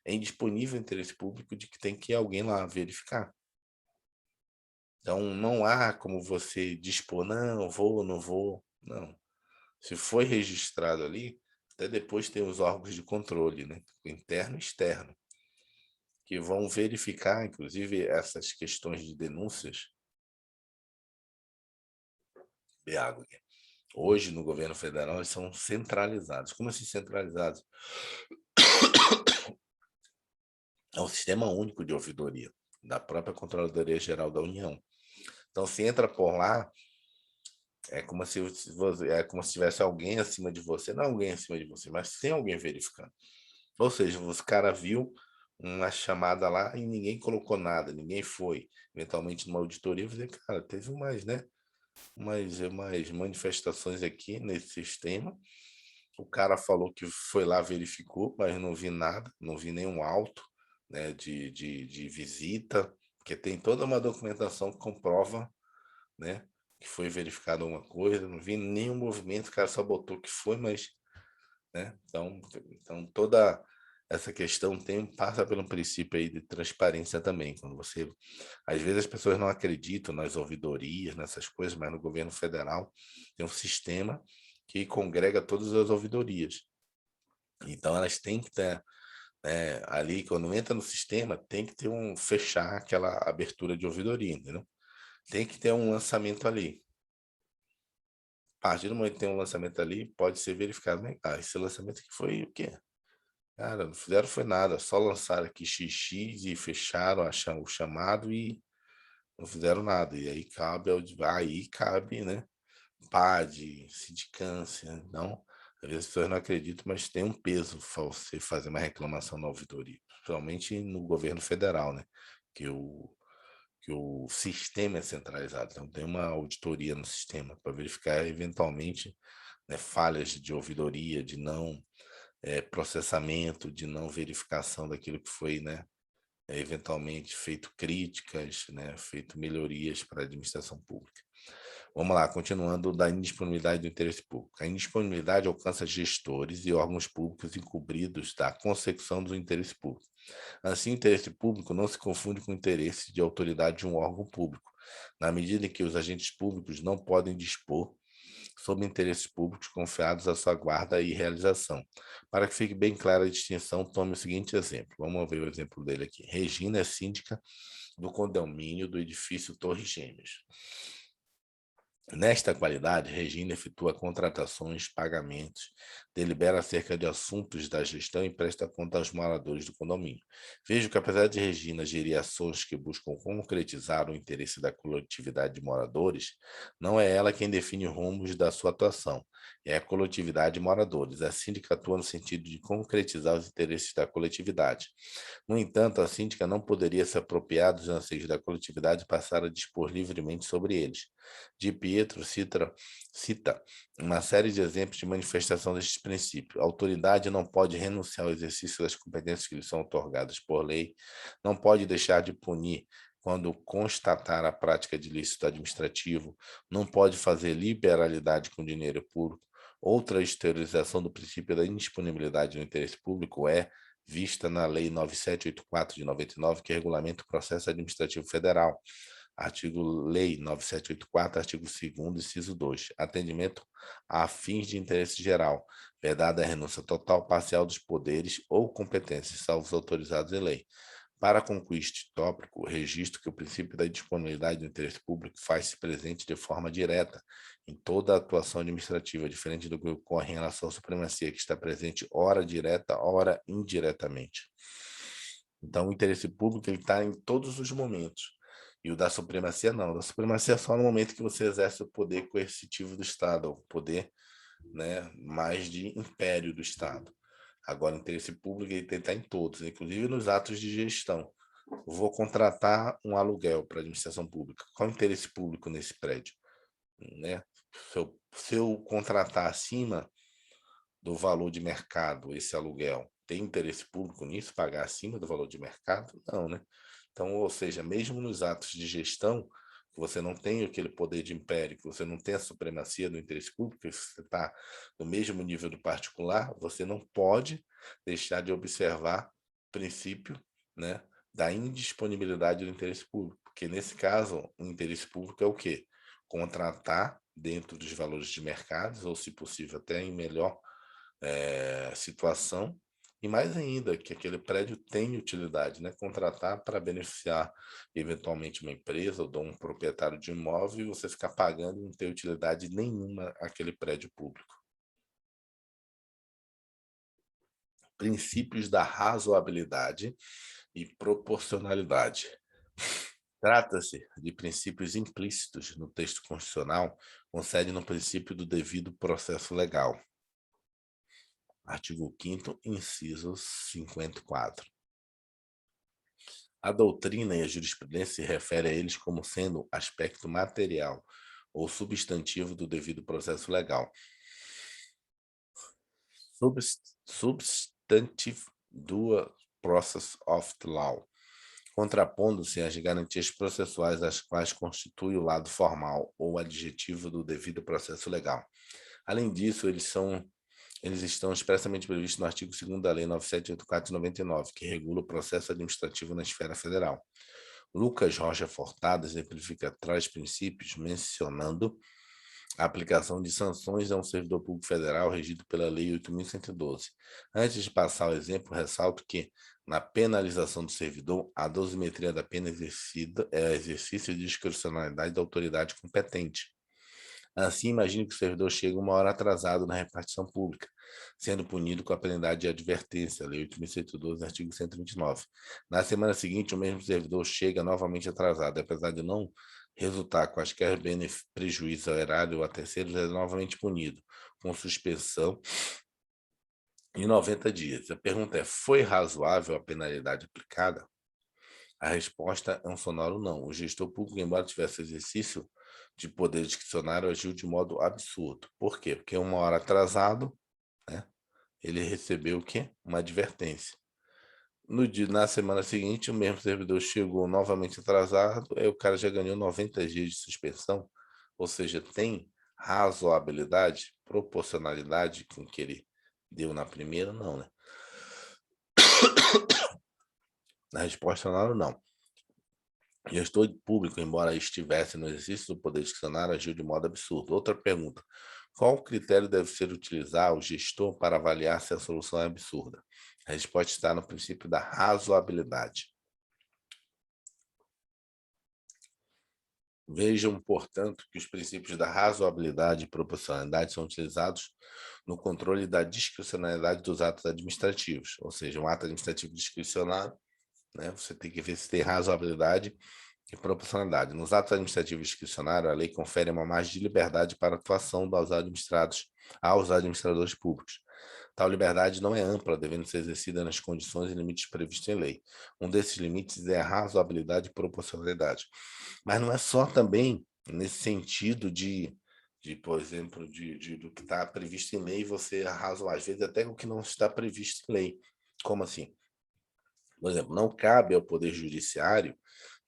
É indisponível o interesse público de que tem que ir alguém lá verificar. Então, não há como você dispor, não, vou, não vou. Não. Se foi registrado ali, até depois tem os órgãos de controle, né? Interno e externo, que vão verificar, inclusive, essas questões de denúncias. De água aqui. Hoje, no governo federal, eles são centralizados. Como assim centralizados? É um sistema único de ouvidoria, da própria Controladoria Geral da União. Então, se entra por lá, é como se tivesse alguém acima de você, não alguém acima de você, mas tem alguém verificando. Ou seja, os cara viu uma chamada lá e ninguém colocou nada, ninguém foi. Eventualmente, numa auditoria, eu falei, cara, teve umas manifestações aqui nesse sistema. O cara falou que foi lá, verificou, mas não vi nada, não vi nenhum auto, né, de visita, porque tem toda uma documentação que comprova, né, que foi verificada uma coisa, não vi nenhum movimento, o cara só botou que foi, mas, né, então toda essa questão passa pelo princípio aí de transparência também, quando você, às vezes as pessoas não acreditam nas ouvidorias, nessas coisas, mas no governo federal tem um sistema que congrega todas as ouvidorias. Então elas têm que ter, ali, quando entra no sistema, tem que ter fechar aquela abertura de ouvidoria, entendeu? Tem que ter um lançamento ali. A partir do momento que tem um lançamento ali, pode ser verificado, né? Esse lançamento aqui foi o quê? Cara, não fizeram foi nada, só lançaram aqui XX e fecharam o chamado e não fizeram nada. E aí cabe, né? PAD, sindicância, não. Às vezes as pessoas não acreditam, mas tem um peso você fazer uma reclamação na ouvidoria, principalmente no governo federal, né? Que o sistema é centralizado, então tem uma auditoria no sistema para verificar eventualmente, né, falhas de ouvidoria, de não processamento, de não verificação daquilo que foi, né, eventualmente feito críticas, né, feito melhorias para a administração pública. Vamos lá, continuando da indisponibilidade do interesse público. A indisponibilidade alcança gestores e órgãos públicos incumbidos da consecução do interesse público. Assim, o interesse público não se confunde com o interesse de autoridade de um órgão público, na medida em que os agentes públicos não podem dispor sobre interesses públicos confiados à sua guarda e realização. Para que fique bem clara a distinção, tome o seguinte exemplo. Vamos ver o exemplo dele aqui. Regina é síndica do condomínio do edifício Torres Gêmeas. Nesta qualidade, Regina efetua contratações, pagamentos, delibera acerca de assuntos da gestão e presta conta aos moradores do condomínio. Vejo que, apesar de Regina gerir ações que buscam concretizar o interesse da coletividade de moradores, não é ela quem define rumos da sua atuação, é a coletividade de moradores. A síndica atua no sentido de concretizar os interesses da coletividade. No entanto, a síndica não poderia se apropriar dos anseios da coletividade e passar a dispor livremente sobre eles. Di Pietro cita uma série de exemplos de manifestação destes princípios. A autoridade não pode renunciar ao exercício das competências que lhe são otorgadas por lei, não pode deixar de punir quando constatar a prática de ilícito administrativo, não pode fazer liberalidade com dinheiro público. Outra exteriorização do princípio da indisponibilidade do interesse público é vista na Lei 9784 de 99, que regulamenta o processo administrativo federal. Lei 9784, artigo 2º, inciso 2. Atendimento a fins de interesse geral, vedada a renúncia total, parcial dos poderes ou competências, salvo os autorizados em lei. Para concluir este tópico, registro que o princípio da disponibilidade do interesse público faz-se presente de forma direta em toda a atuação administrativa, diferente do que ocorre em relação à supremacia, que está presente ora direta, ora indiretamente. Então, o interesse público está em todos os momentos. E o da supremacia não. O da supremacia é só no momento que você exerce o poder coercitivo do Estado, o poder, né, mais de império do Estado. Agora, o interesse público ele tem que estar em todos, inclusive nos atos de gestão. Eu vou contratar um aluguel para a administração pública. Qual é o interesse público nesse prédio? Né? Se eu contratar acima do valor de mercado esse aluguel, tem interesse público nisso? Pagar acima do valor de mercado? Não, né? Então, ou seja, mesmo nos atos de gestão, que você não tem aquele poder de império, que você não tem a supremacia do interesse público, que você está no mesmo nível do particular, você não pode deixar de observar o princípio, né, da indisponibilidade do interesse público, porque nesse caso, o interesse público é o quê? Contratar dentro dos valores de mercado, ou se possível até em melhor situação, e mais ainda, que aquele prédio tem utilidade, né? Contratar para beneficiar eventualmente uma empresa ou um proprietário de imóvel e você ficar pagando e não ter utilidade nenhuma aquele prédio público. Princípios da razoabilidade e proporcionalidade. Trata-se de princípios implícitos no texto constitucional, com sede no princípio do devido processo legal. Artigo 5º, inciso 54. A doutrina e a jurisprudência se referem a eles como sendo aspecto material ou substantivo do devido processo legal. Substantive do process of the law, contrapondo-se às garantias processuais as quais constitui o lado formal ou adjetivo do devido processo legal. Além disso, eles estão expressamente previstos no artigo 2º da Lei 9784 de 99, que regula o processo administrativo na esfera federal. Lucas Rocha Furtado exemplifica tais princípios mencionando a aplicação de sanções a um servidor público federal regido pela Lei 8.112. Antes de passar o exemplo, ressalto que, na penalização do servidor, a dosimetria da pena exercida é exercício de discricionalidade da autoridade competente. Assim, imagine que o servidor chega 1 hora atrasado na repartição pública, sendo punido com a penalidade de advertência, Lei 8.112, artigo 129. Na semana seguinte, o mesmo servidor chega novamente atrasado, apesar de não resultar quaisquer prejuízo ao erário ou a terceiros, é novamente punido, com suspensão em 90 dias. A pergunta é, foi razoável a penalidade aplicada? A resposta é um sonoro não. O gestor público, embora tivesse exercício de poder discricionário, agiu de modo absurdo. Por quê? Porque 1 hora atrasado, né, ele recebeu o quê? Uma advertência. Na semana seguinte, o mesmo servidor chegou novamente atrasado, aí o cara já ganhou 90 dias de suspensão, ou seja, tem razoabilidade, proporcionalidade com que ele deu na primeira? Não, né? Na resposta, não. O gestor público, embora estivesse no exercício do poder discricionário, agiu de modo absurdo. Outra pergunta: qual critério deve ser utilizado o gestor para avaliar se a solução é absurda? A resposta está no princípio da razoabilidade. Vejam, portanto, que os princípios da razoabilidade e proporcionalidade são utilizados no controle da discricionalidade dos atos administrativos, ou seja, um ato administrativo discricionário, né, você tem que ver se tem razoabilidade e proporcionalidade. Nos atos administrativos discricionários, a lei confere uma margem de liberdade para a atuação aos administradores públicos. Tal liberdade não é ampla, devendo ser exercida nas condições e limites previstos em lei. Um desses limites é a razoabilidade e proporcionalidade. Mas não é só também nesse sentido por exemplo, do que está previsto em lei, você razoar, às vezes até o que não está previsto em lei. Como assim? Por exemplo, não cabe ao Poder Judiciário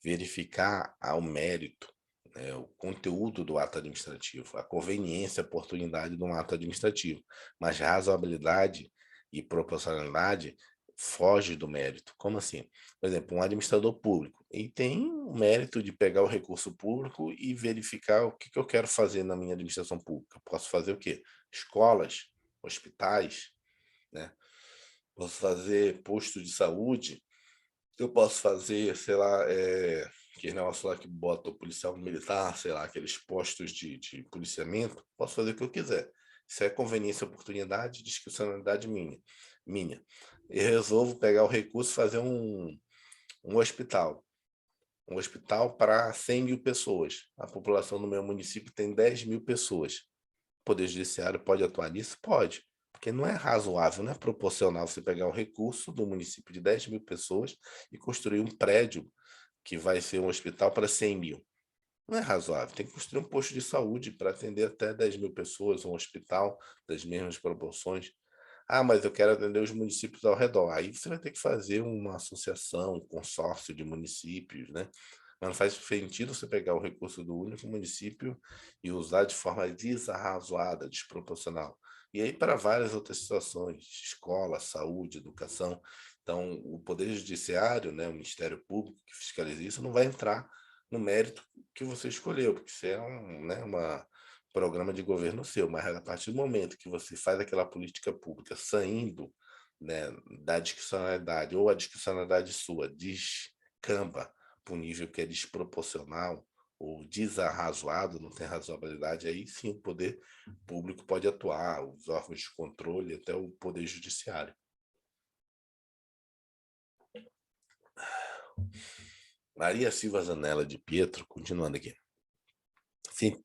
verificar ao mérito, né, o conteúdo do ato administrativo, a conveniência, a oportunidade de um ato administrativo, mas razoabilidade e proporcionalidade foge do mérito. Como assim? Por exemplo, um administrador público, ele tem o mérito de pegar o recurso público e verificar o que eu quero fazer na minha administração pública. Posso fazer o quê? Escolas, hospitais, né? Posso fazer posto de saúde, eu posso fazer, sei lá, aquele negócio lá que bota o policial militar, sei lá, aqueles postos de policiamento, posso fazer o que eu quiser. Isso é conveniência, oportunidade, discricionalidade minha. Eu resolvo pegar o recurso e fazer um hospital. Um hospital para 100 mil pessoas. A população do meu município tem 10 mil pessoas. O Poder Judiciário pode atuar nisso? Pode. Porque não é razoável, não é proporcional você pegar o recurso do município de 10 mil pessoas e construir um prédio que vai ser um hospital para 100 mil. Não é razoável. Tem que construir um posto de saúde para atender até 10 mil pessoas, um hospital das mesmas proporções. Ah, mas eu quero atender os municípios ao redor. Aí você vai ter que fazer uma associação, um consórcio de municípios, né? Mas não faz sentido você pegar o recurso do único município e usar de forma desarrazoada, desproporcional. E aí para várias outras situações, escola, saúde, educação. Então, o Poder Judiciário, né, o Ministério Público que fiscaliza isso, não vai entrar no mérito que você escolheu, porque isso é uma programa de governo seu, mas a partir do momento que você faz aquela política pública saindo, né, da discricionalidade, ou a discricionalidade sua descamba para um nível que é desproporcional ou desarrazoado, não tem razoabilidade, aí sim o poder público pode atuar, os órgãos de controle, até o poder judiciário. Maria Silva Zanella de Pietro, continuando aqui.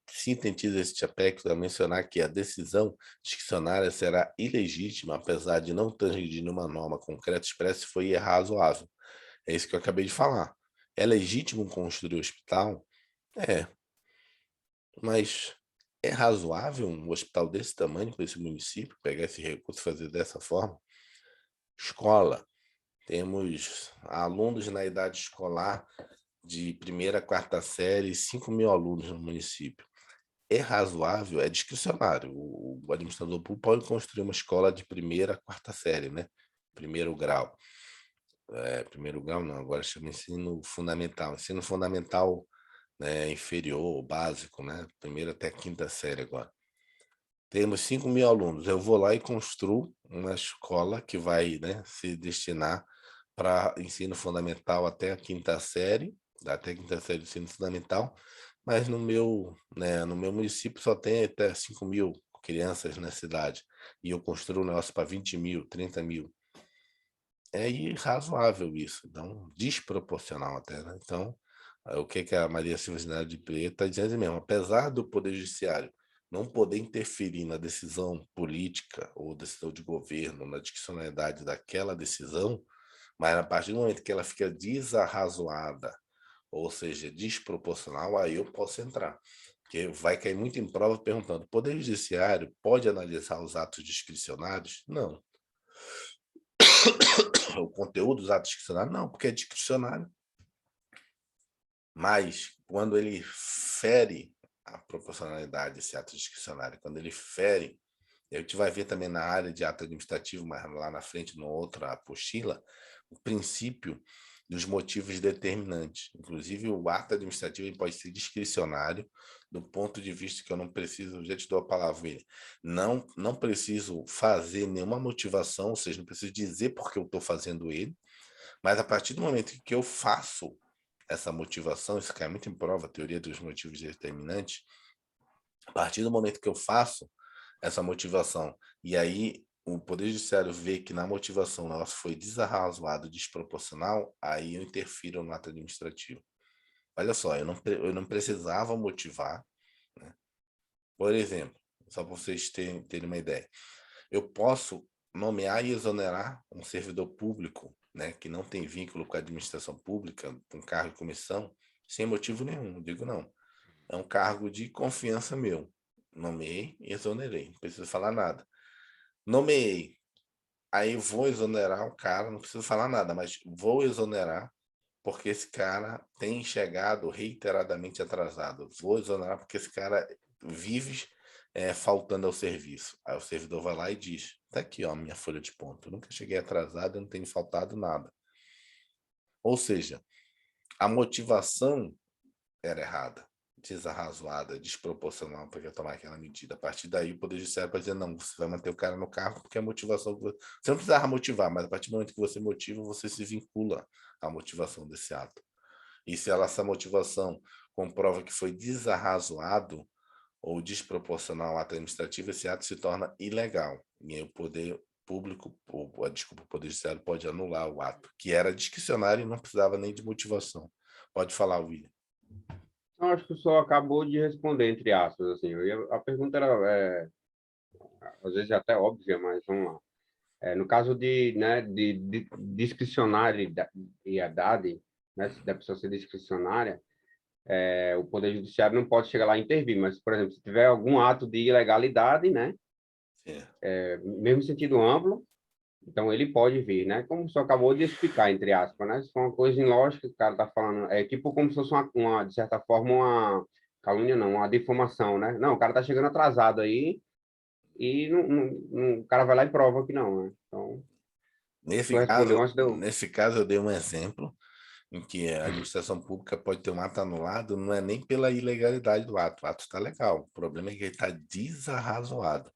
Sintetiza este aspecto a mencionar que a decisão discricionária será ilegítima, apesar de não transgredir nenhuma norma concreta expressa, foi irrazoável. É isso que eu acabei de falar. É legítimo construir um hospital? É, mas é razoável um hospital desse tamanho para esse município pegar esse recurso e fazer dessa forma? Escola. Temos alunos na idade escolar de primeira a quarta série, 5 mil alunos no município. É razoável, é discricionário. O administrador público pode construir uma escola de primeira a quarta série, né? Primeiro grau. Primeiro grau não, agora chama ensino fundamental. Ensino fundamental, né, inferior, básico, né? Primeira até quinta série agora. Temos 5 mil alunos. Eu vou lá e construo uma escola que vai, né, se destinar para ensino fundamental até a quinta série, até a quinta série do ensino fundamental, mas no meu município só tem até 5 mil crianças na cidade, e eu construo um negócio para 20 mil, 30 mil. É irrazoável isso, então, desproporcional até, né? Então, o que a Maria Silva de Preto está dizendo mesmo, apesar do Poder Judiciário não poder interferir na decisão política ou decisão de governo, na discricionalidade daquela decisão, mas a partir do momento que ela fica desarrazoada, ou seja, desproporcional, aí eu posso entrar. Porque vai cair muito em prova perguntando: o Poder Judiciário pode analisar os atos discricionários? Não. O conteúdo dos atos discricionários? Não, porque é discricionário. Mas, quando ele fere a proporcionalidade desse ato discricionário, quando ele fere, a gente vai ver também na área de ato administrativo, mas lá na frente, numa outra apostila, o princípio dos motivos determinantes. Inclusive, o ato administrativo ele pode ser discricionário, do ponto de vista que eu não preciso, já te dou a palavra, William, não preciso fazer nenhuma motivação, ou seja, não preciso dizer porque eu estou fazendo ele, mas a partir do momento que eu faço essa motivação, isso cai muito em prova, a teoria dos motivos determinantes, a partir do momento que eu faço essa motivação, e aí o Poder Judiciário vê que na motivação ela foi desarrazoada, desproporcional, aí eu interfiro no ato administrativo. Olha só, eu não precisava motivar, né? Por exemplo, só para vocês terem uma ideia, eu posso nomear e exonerar um servidor público, né, que não tem vínculo com a administração pública, com cargo e comissão, sem motivo nenhum, não digo não. É um cargo de confiança meu. Nomeei e exonerei, não preciso falar nada. Nomeei, aí vou exonerar o cara, não preciso falar nada, mas vou exonerar porque esse cara tem chegado reiteradamente atrasado. Vou exonerar porque esse cara vive faltando ao serviço. Aí o servidor vai lá e diz, tá aqui, ó, minha folha de ponto. Eu nunca cheguei atrasado, eu não tenho faltado nada. Ou seja, a motivação era errada, desarrazoada, desproporcional para eu tomar aquela medida. A partir daí, o Poder Judiciário vai dizer, não, você vai manter o cara no cargo porque a motivação... Você não precisava motivar, mas a partir do momento que você motiva, você se vincula à motivação desse ato. E se essa motivação comprova que foi desarrazoado ou desproporcional ao ato administrativo, esse ato se torna ilegal. E aí o poder público, desculpa, o Poder Judiciário pode anular o ato, que era discricionário e não precisava nem de motivação. Pode falar, William. Eu acho que o senhor acabou de responder, entre aspas, assim. A pergunta era, às vezes, até óbvia, mas vamos lá. No caso né, de discricionariedade, né, da pessoa ser discricionária, o Poder Judiciário não pode chegar lá e intervir, mas, por exemplo, se tiver algum ato de ilegalidade, né, mesmo em sentido amplo, então ele pode vir, né, como o senhor acabou de explicar, entre aspas, né, se for uma coisa ilógica que o cara está falando, é tipo como se fosse de certa forma, uma calúnia, não, uma difamação, né, não, o cara está chegando atrasado aí, e o cara vai lá e prova que não, né, então, tu respondeu antes de eu... Nesse caso, eu dei um exemplo em que a administração pública pode ter um ato anulado, não é nem pela ilegalidade do ato. O ato está legal. O problema é que ele está desarrazoado,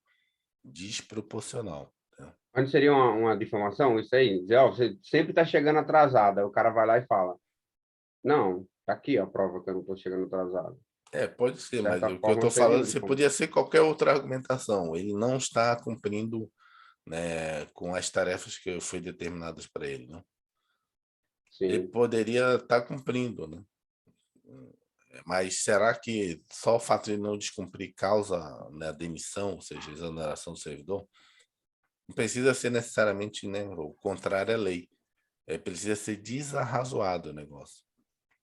desproporcional. Né? Antes seria uma difamação, isso aí? Dizer, ó, você sempre está chegando atrasado. Aí o cara vai lá e fala: não, tá aqui a prova que eu não estou chegando atrasado. Pode ser, De mas certa o que eu forma, estou seria falando, uma você difamação. podia ser qualquer outra argumentação. Ele não está cumprindo, né, com as tarefas que foi determinadas para ele. Né? Ele Sim. poderia estar cumprindo, né? Mas será que só o fato de não descumprir causa, né, a demissão, ou seja, exoneração do servidor? Não precisa ser necessariamente, né, o contrário à lei. Precisa ser desarrazoado o negócio.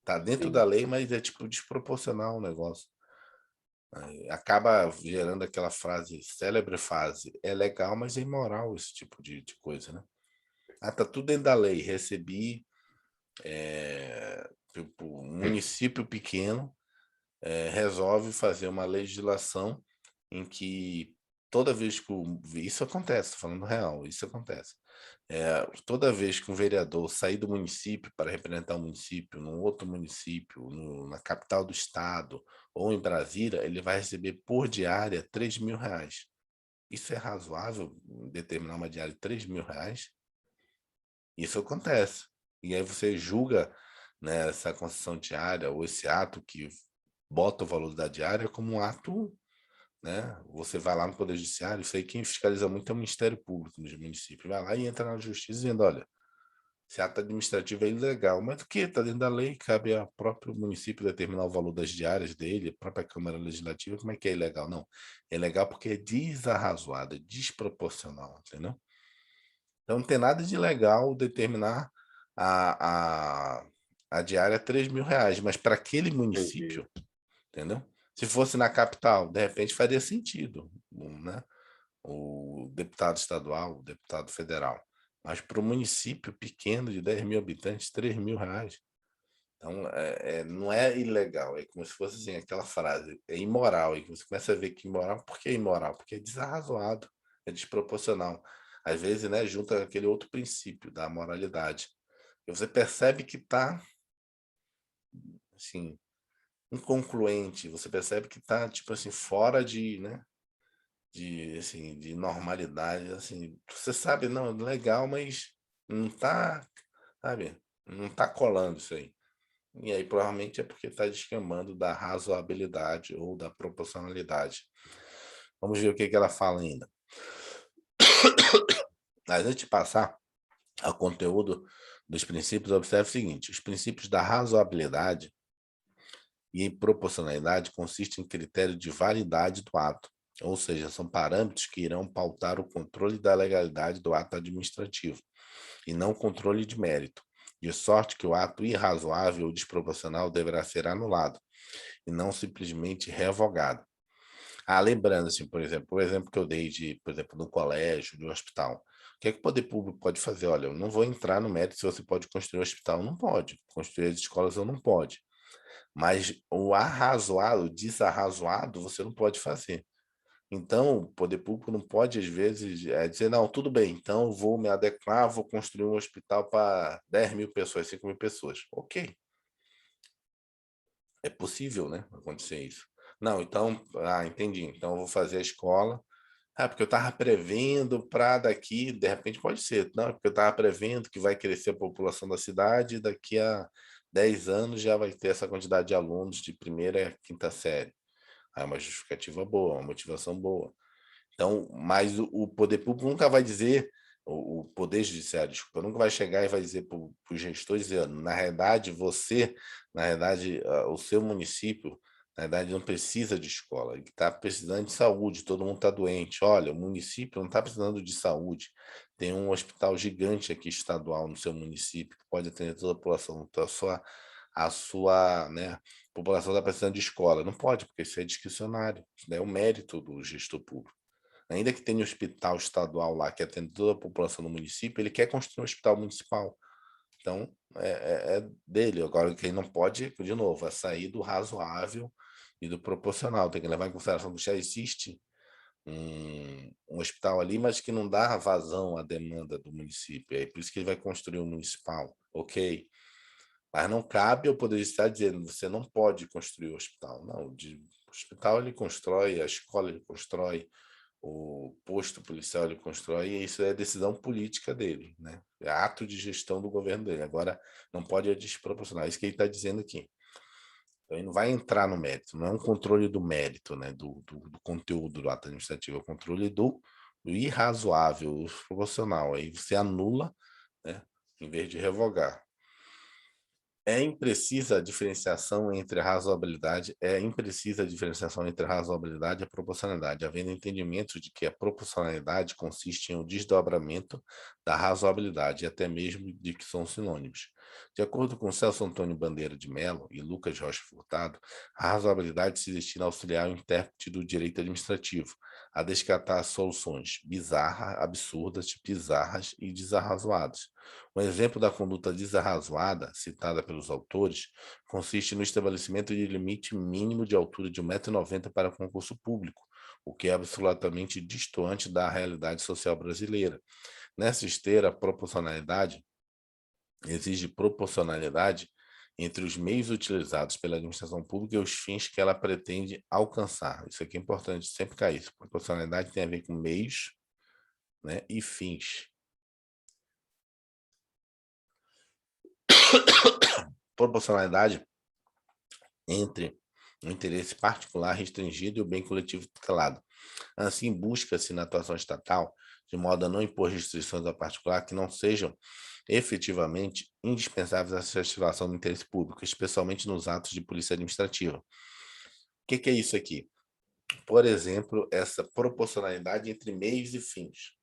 Tá dentro da Sim. lei, mas é tipo desproporcional o negócio. Acaba gerando aquela frase, célebre frase, é legal, mas é imoral esse tipo de coisa, né? Tá tudo dentro da lei. Recebi tipo, um município pequeno resolve fazer uma legislação em que toda vez que isso acontece, tô falando real, isso acontece. Toda vez que um vereador sair do município para representar um município, num outro município, na capital do estado ou em Brasília, ele vai receber por diária R$ 3.000. Isso é razoável, determinar uma diária de R$ 3.000? Isso acontece. E aí você julga, né, essa concessão diária ou esse ato que bota o valor da diária como um ato, né? Você vai lá no Poder Judiciário, isso aí quem fiscaliza muito é o Ministério Público nos municípios. Vai lá e entra na Justiça dizendo, olha, esse ato administrativo é ilegal. Mas o que? Está dentro da lei, cabe ao próprio município determinar o valor das diárias dele, a própria Câmara Legislativa, como é que é ilegal? Não, é legal porque é desarrazoado, é desproporcional, entendeu? Então não tem nada de legal determinar a, a, a diária R$ 3.000, mas para aquele Entendi. município, entendeu? Se fosse na capital, de repente faria sentido, né? O deputado estadual, o deputado federal. Mas para o município pequeno de 10 mil habitantes, R$ 3.000. Então, não é ilegal, é como se fosse assim, aquela frase, é imoral. E você começa a ver que imoral, por que é imoral? Porque é desarrazoado, é desproporcional. Às vezes, né, junta aquele outro princípio da moralidade. E você percebe que está, assim, inconcluente, você percebe que está, tipo assim, fora de, né, assim, de normalidade, assim, você sabe, não, legal, mas não tá, sabe, não tá colando isso aí. E aí provavelmente é porque está descambando da razoabilidade ou da proporcionalidade. Vamos ver o que ela fala ainda. Mas antes de passar ao conteúdo dos princípios, observe o seguinte: os princípios da razoabilidade e proporcionalidade consistem em critério de validade do ato, ou seja, são parâmetros que irão pautar o controle da legalidade do ato administrativo, e não controle de mérito, de sorte que o ato irrazoável ou desproporcional deverá ser anulado, e não simplesmente revogado. Lembrando, assim, por exemplo, o exemplo que eu dei de, por exemplo, no colégio, no hospital. O que é que o poder público pode fazer? Olha, eu não vou entrar no mérito se você pode construir um hospital, não pode. Construir as escolas, eu não pode. Mas o arrazoado, o desarrazoado, você não pode fazer. Então, o poder público não pode, às vezes, dizer, não, tudo bem, então eu vou me adequar, vou construir um hospital para 10 mil pessoas, 5 mil pessoas. Ok. É possível, né, acontecer isso. Não, então, entendi. Então, eu vou fazer a escola. Porque eu estava prevendo para daqui, de repente pode ser. Não, é porque eu estava prevendo que vai crescer a população da cidade e daqui a 10 anos já vai ter essa quantidade de alunos de primeira a quinta série. É uma justificativa boa, uma motivação boa. Então, mas o poder público nunca vai dizer, o poder judiciário, desculpa, nunca vai chegar e vai dizer para os gestores, dizendo, na realidade, você, na realidade, o seu município, na verdade, não precisa de escola, ele está precisando de saúde, todo mundo está doente. Olha, o município não está precisando de saúde, tem um hospital gigante aqui estadual no seu município, que pode atender toda a população. Então, a sua né, população está precisando de escola. Não pode, porque isso é discricionário, isso é o mérito do gestor público. Ainda que tenha um hospital estadual lá que atende toda a população do município, ele quer construir um hospital municipal. Então, é dele. Agora, quem não pode, de novo, é sair do razoável e do proporcional. Tem que levar em consideração que já existe um hospital ali, mas que não dá vazão à demanda do município. É por isso que ele vai construir um municipal. Ok. Mas não cabe ao Poder Judiciário dizendo você não pode construir o hospital. Não, o hospital ele constrói, a escola ele constrói, o posto policial ele constrói, e isso é decisão política dele, né? É ato de gestão do governo dele. Agora, não pode desproporcionar. É isso que ele está dizendo aqui. Então, ele não vai entrar no mérito, não é um controle do mérito, né? Do conteúdo do ato administrativo, é o controle do irrazoável, proporcional. Aí você anula, né? Em vez de revogar. É imprecisa a diferenciação entre a razoabilidade, e a proporcionalidade, havendo entendimento de que a proporcionalidade consiste em um desdobramento da razoabilidade, e até mesmo de que são sinônimos. De acordo com Celso Antônio Bandeira de Mello e Lucas Rocha Furtado, a razoabilidade se destina a auxiliar o intérprete do direito administrativo, a descartar soluções bizarras, absurdas, bizarras e desarrazoadas. Um exemplo da conduta desarrazoada, citada pelos autores, consiste no estabelecimento de limite mínimo de altura de 1,90 m para concurso público, o que é absolutamente distoante da realidade social brasileira. Nessa esteira, a proporcionalidade exige proporcionalidade entre os meios utilizados pela administração pública e os fins que ela pretende alcançar. Isso aqui é importante sempre cair isso. Proporcionalidade tem a ver com meios, né, e fins. Proporcionalidade entre o interesse particular restringido e o bem coletivo tutelado. Assim, busca-se na atuação estatal, de modo a não impor restrições ao particular que não sejam efetivamente indispensáveis à satisfação do interesse público, especialmente nos atos de polícia administrativa. O que é isso aqui? Por exemplo, essa proporcionalidade entre meios e fins.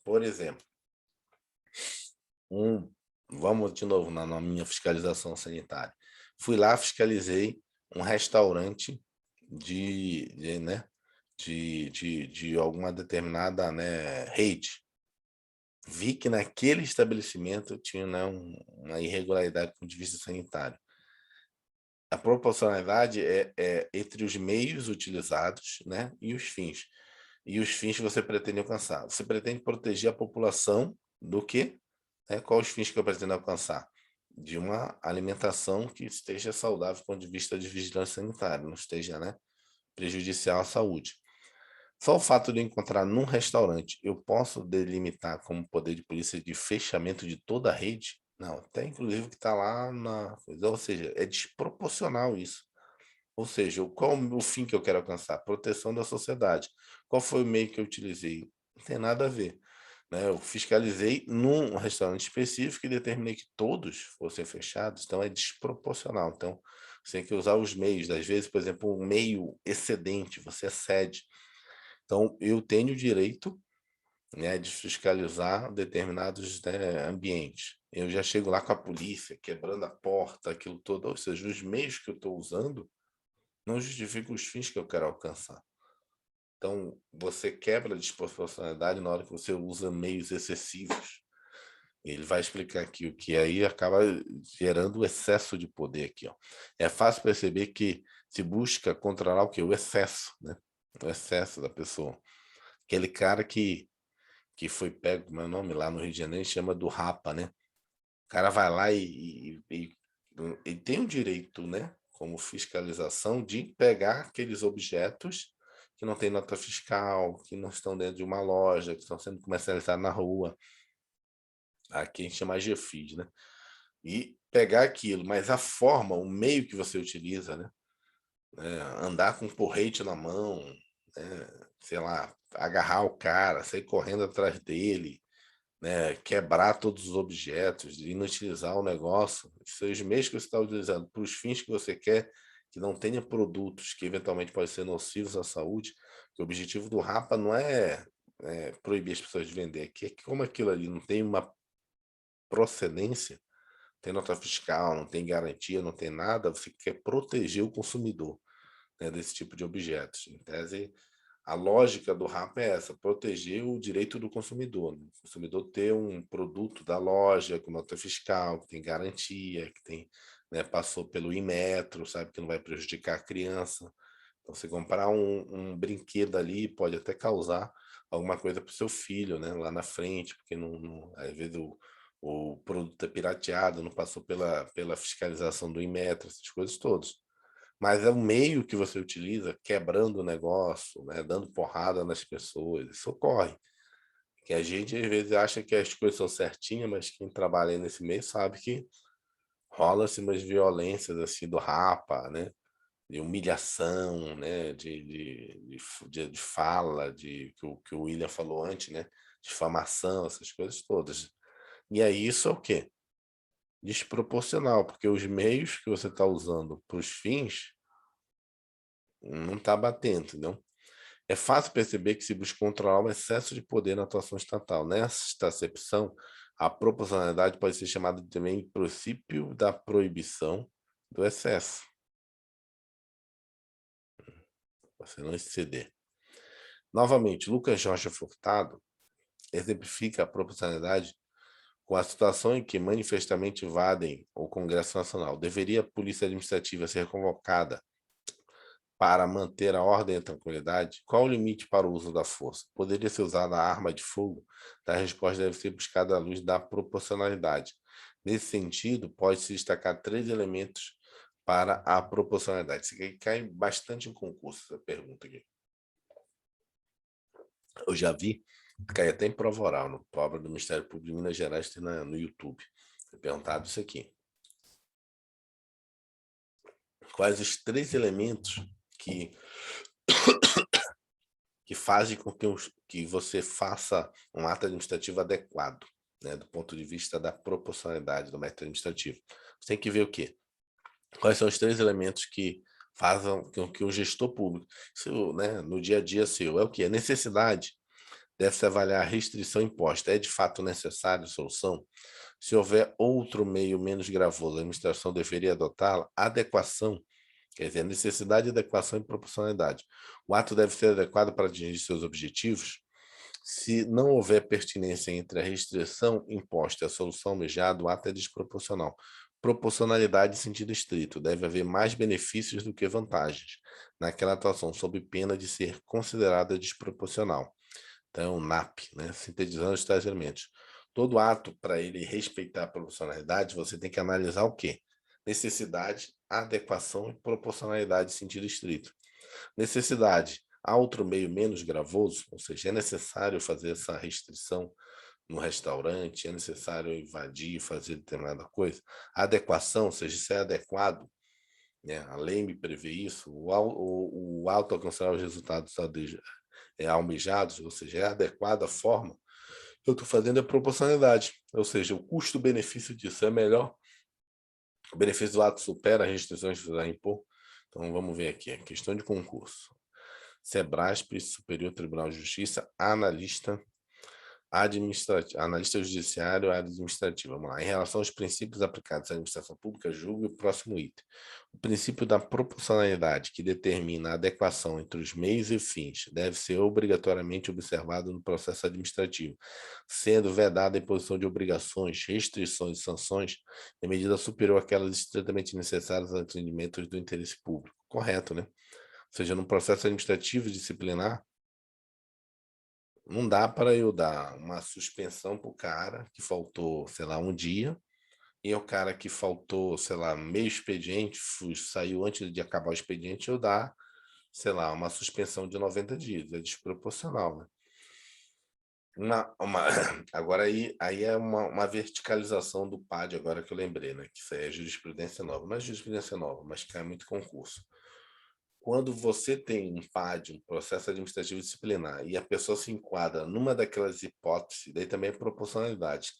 Por exemplo, vamos de novo na minha fiscalização sanitária. Fui lá, fiscalizei um restaurante né, de alguma determinada, né, rede. Vi que naquele estabelecimento tinha, né, uma irregularidade do ponto de vista sanitário. A proporcionalidade é entre os meios utilizados, né, e os fins. E os fins que você pretende alcançar. Você pretende proteger a população do quê? Quais os fins que eu pretendo alcançar? De uma alimentação que esteja saudável do ponto de vista de vigilância sanitária, não esteja, né, prejudicial à saúde. Só o fato de eu encontrar num restaurante, eu posso delimitar como poder de polícia de fechamento de toda a rede? Não, até inclusive que está lá na coisa, ou seja, é desproporcional isso. Ou seja, qual o fim que eu quero alcançar? Proteção da sociedade. Qual foi o meio que eu utilizei? Não tem nada a ver, né? Eu fiscalizei num restaurante específico e determinei que todos fossem fechados, então é desproporcional. Então, você tem que usar os meios. Às vezes, por exemplo, um meio excedente, você excede. Então, eu tenho o direito, né, de fiscalizar determinados, né, ambientes. Eu já chego lá com a polícia, quebrando a porta, aquilo todo. Ou seja, os meios que eu estou usando não justifica os fins que eu quero alcançar. Então, você quebra a desproporcionalidade na hora que você usa meios excessivos. Ele vai explicar aqui o que aí acaba gerando o excesso de poder aqui, ó. É fácil perceber que se busca controlar o que? O excesso, né? O excesso da pessoa. Aquele cara que foi pego, como é o nome, lá no Rio de Janeiro, chama do Rapa, né? O cara vai lá e tem o direito, né, como fiscalização, de pegar aqueles objetos que não tem nota fiscal, que não estão dentro de uma loja, que estão sendo comercializados na rua. Aqui a gente chama GFIS, né? E pegar aquilo, mas a forma, o meio que você utiliza, né? Andar com um porrete na mão, né? Sei lá, agarrar o cara, sair correndo atrás dele, né, quebrar todos os objetos, inutilizar o negócio, os meios que você está utilizando para os fins que você quer, que não tenha produtos que eventualmente podem ser nocivos à saúde, que o objetivo do Rapa não é proibir as pessoas de vender, aqui é que como aquilo ali não tem uma procedência, tem nota fiscal, não tem garantia, não tem nada, você quer proteger o consumidor, né, desse tipo de objetos. Em tese, a lógica do RAP é essa, proteger o direito do consumidor, né? O consumidor ter um produto da loja com nota fiscal, que tem garantia, que tem, né, passou pelo Inmetro, sabe que não vai prejudicar a criança. Então, você comprar um brinquedo ali pode até causar alguma coisa para o seu filho, né, lá na frente, porque às vezes o produto é pirateado, não passou pela fiscalização do Inmetro, essas coisas todas. Mas é o meio que você utiliza, quebrando o negócio, né, dando porrada nas pessoas, isso ocorre. Que a gente às vezes acha que as coisas são certinhas, mas quem trabalha aí nesse meio sabe que rola-se umas violências assim do rapa, né? De humilhação, né? De fala, que o William falou antes, né? Difamação, essas coisas todas. E aí isso é o quê? Desproporcional, porque os meios que você está usando para os fins não está batendo, entendeu? É fácil perceber que se busca controlar o excesso de poder na atuação estatal. Nesta acepção, a proporcionalidade pode ser chamada também de princípio da proibição do excesso. Você não exceder. Novamente, Lucas Jorge Furtado exemplifica a proporcionalidade com a situação em que manifestamente invadem o Congresso Nacional. Deveria a Polícia Administrativa ser convocada para manter a ordem e a tranquilidade? Qual o limite para o uso da força? Poderia ser usada a arma de fogo? A resposta deve ser buscada à luz da proporcionalidade. Nesse sentido, pode-se destacar 3 elementos para a proporcionalidade. Isso aqui cai bastante em concurso, essa pergunta aqui. Eu já vi, cai até em prova oral, no prova do Ministério Público de Minas Gerais, tem no YouTube. Foi perguntado isso aqui. Quais os 3 elementos que fazem com que você faça um ato administrativo adequado, né, do ponto de vista da proporcionalidade do método administrativo? Você tem que ver o quê? Quais são os 3 elementos que fazem com que o gestor público, seu, né, no dia a dia seu, é o quê? A necessidade. Deve-se avaliar a restrição imposta. É de fato necessária a solução? Se houver outro meio menos gravoso, a administração deveria adotá-la? Adequação, quer dizer, necessidade, adequação e proporcionalidade. O ato deve ser adequado para atingir seus objetivos? Se não houver pertinência entre a restrição imposta e a solução almejada, o ato é desproporcional. Proporcionalidade em sentido estrito. Deve haver mais benefícios do que vantagens naquela atuação, sob pena de ser considerada desproporcional. Então, NAP, né? Sintetizando os tais elementos. Todo ato, para ele respeitar a proporcionalidade, você tem que analisar o quê? Necessidade, adequação e proporcionalidade em sentido estrito. Necessidade, há outro meio menos gravoso, ou seja, é necessário fazer essa restrição no restaurante, é necessário invadir, fazer determinada coisa. A adequação, ou seja, se é adequado, né? A lei me prevê isso, o alto alcançar os resultados almejados, ou seja, é adequada a forma que eu estou fazendo a proporcionalidade, ou seja, o custo-benefício disso é melhor, o benefício do ato supera as restrições que vai impor. Então, vamos ver aqui, a questão de concurso. Sebrasp, Superior Tribunal de Justiça, analista administrativo, analista judiciário, área administrativa. Vamos lá. Em relação aos princípios aplicados à administração pública, julgue o próximo item. O princípio da proporcionalidade, que determina a adequação entre os meios e fins, deve ser obrigatoriamente observado no processo administrativo, sendo vedada a imposição de obrigações, restrições e sanções em medida superior àquelas estritamente necessárias aos atendimentos do interesse público. Correto, né? Ou seja, no processo administrativo disciplinar, não dá para eu dar uma suspensão para o cara que faltou, sei lá, um dia, e o cara que faltou, sei lá, meio expediente, saiu antes de acabar o expediente, eu dar, sei lá, uma suspensão de 90 dias. É desproporcional, né? Agora aí é uma verticalização do PAD, agora que eu lembrei, né? Que isso aí é jurisprudência nova. Não é jurisprudência nova, mas cai muito concurso. Quando você tem um PAD, um processo administrativo disciplinar, e a pessoa se enquadra numa daquelas hipóteses, daí também é proporcionalidade,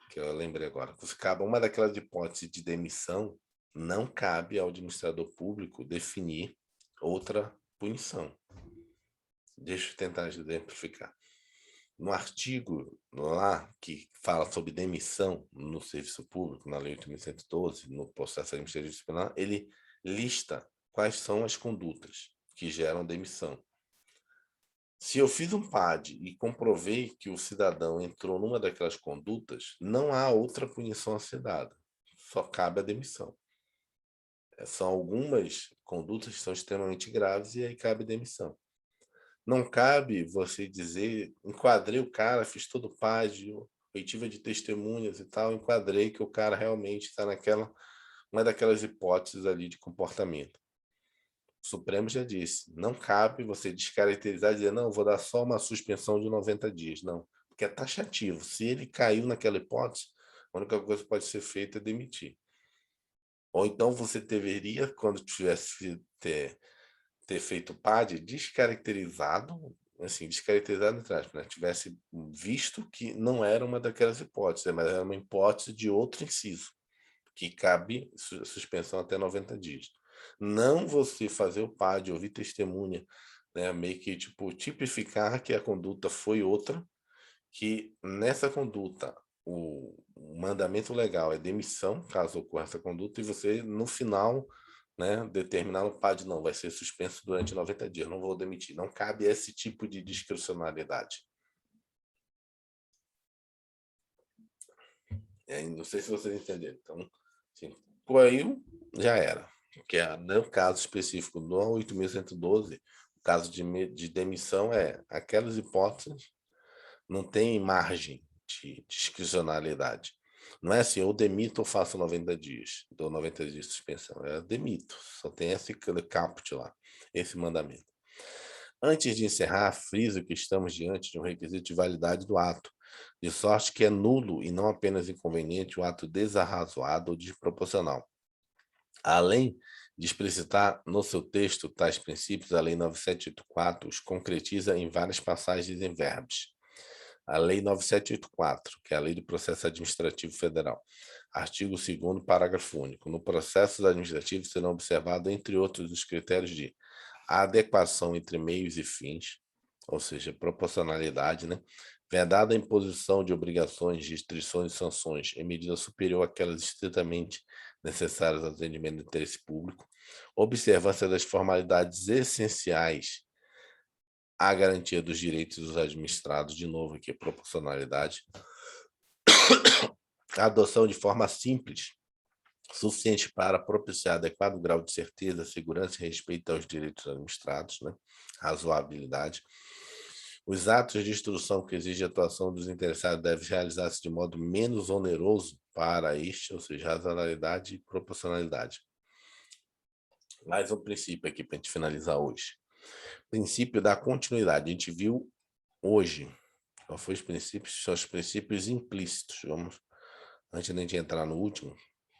que eu lembrei agora. Se cabe uma daquelas hipóteses de demissão, não cabe ao administrador público definir outra punição. Deixa eu tentar exemplificar. No artigo lá que fala sobre demissão no serviço público, na Lei 8.112, no processo administrativo disciplinar, ele lista quais são as condutas que geram demissão. Se eu fiz um PAD e comprovei que o cidadão entrou numa daquelas condutas, não há outra punição a ser dada, só cabe a demissão. São algumas condutas que são extremamente graves e aí cabe demissão. Não cabe você dizer, enquadrei o cara, fiz todo o PAD, oitiva de testemunhas e tal, enquadrei que o cara realmente está uma daquelas hipóteses ali de comportamento. O Supremo já disse, não cabe você descaracterizar e dizer, não, vou dar só uma suspensão de 90 dias. Não, porque é taxativo. Se ele caiu naquela hipótese, a única coisa que pode ser feita é demitir. Ou então você deveria, quando tivesse ter feito o PAD, descaracterizado, assim, descaracterizado entre aspas, né? Tivesse visto que não era uma daquelas hipóteses, mas era uma hipótese de outro inciso, que cabe suspensão até 90 dias. Não você fazer o PAD, ouvir testemunha, né? Meio que tipo, tipificar que a conduta foi outra, que nessa conduta o mandamento legal é demissão, caso ocorra essa conduta, e você, no final, né, determinar no PAD, não, vai ser suspenso durante 90 dias, não vou demitir. Não cabe esse tipo de discricionalidade. Não sei se vocês entenderam. Então, assim, coiu, já era. Que é, no caso específico do 8.112, o caso de demissão é aquelas hipóteses, não tem margem de discricionalidade. Não é assim, eu demito ou faço 90 dias, dou 90 dias de suspensão. É demito, só tem esse caput lá, esse mandamento. Antes de encerrar, friso que estamos diante de um requisito de validade do ato, de sorte que é nulo e não apenas inconveniente o ato desarrazoado ou desproporcional. Além de explicitar no seu texto tais princípios, a Lei 9784 os concretiza em várias passagens em verbos. A Lei 9784, que é a Lei do Processo Administrativo Federal, artigo 2º, parágrafo único. No processo administrativo serão observados, entre outros, os critérios de adequação entre meios e fins, ou seja, proporcionalidade, né? Vedada a imposição de obrigações, restrições e sanções em medida superior àquelas estritamente necessárias ao atendimento do interesse público, observância das formalidades essenciais à garantia dos direitos dos administrados, de novo aqui, proporcionalidade, a adoção de forma simples, suficiente para propiciar adequado grau de certeza, segurança e respeito aos direitos administrados, né? Razoabilidade. Os atos de instrução que exigem a atuação dos interessados devem realizar-se de modo menos oneroso para este, ou seja, razoabilidade e proporcionalidade. Mais um princípio aqui para a gente finalizar hoje. Princípio da continuidade. A gente viu hoje Qual foi os princípios? São os princípios implícitos. Vamos, antes de a gente entrar no último,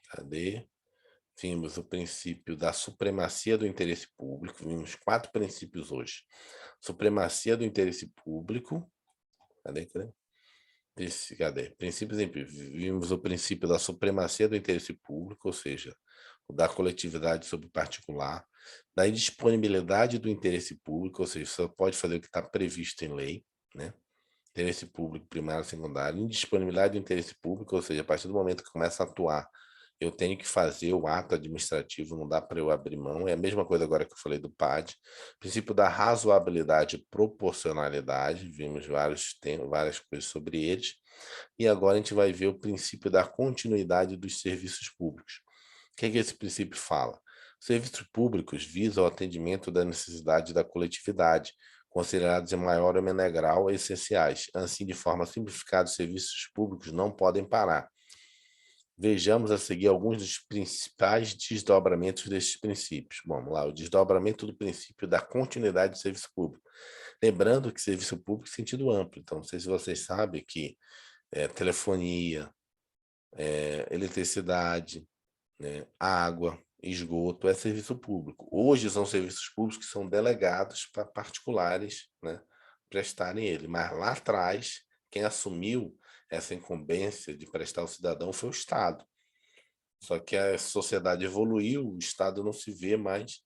cadê? Vimos o princípio da supremacia do interesse público. Vimos 4 princípios hoje. Supremacia do interesse público. Cadê? Cadê? Princípios empíricos. Vimos o princípio da supremacia do interesse público, ou seja, o da coletividade sobre o particular, da indisponibilidade do interesse público, ou seja, só pode fazer o que está previsto em lei, né? Interesse público primário e secundário, indisponibilidade do interesse público, ou seja, a partir do momento que começa a atuar, eu tenho que fazer o ato administrativo, não dá para eu abrir mão. É a mesma coisa agora que eu falei do PAD. Princípio da razoabilidade e proporcionalidade, vimos várias coisas sobre eles. E agora a gente vai ver o princípio da continuidade dos serviços públicos. O que esse princípio fala? Os serviços públicos visam o atendimento da necessidade da coletividade, considerados em maior ou menor grau essenciais. Assim, de forma simplificada, os serviços públicos não podem parar. Vejamos a seguir alguns dos principais desdobramentos desses princípios. Vamos lá, o desdobramento do princípio da continuidade do serviço público. Lembrando que serviço público é sentido amplo. Então, não sei se vocês sabem que telefonia, eletricidade, né, água, esgoto é serviço público. Hoje são serviços públicos que são delegados para particulares, né, prestarem ele. Mas lá atrás, quem assumiu essa incumbência de prestar ao cidadão foi o Estado. Só que a sociedade evoluiu, o Estado não se vê mais,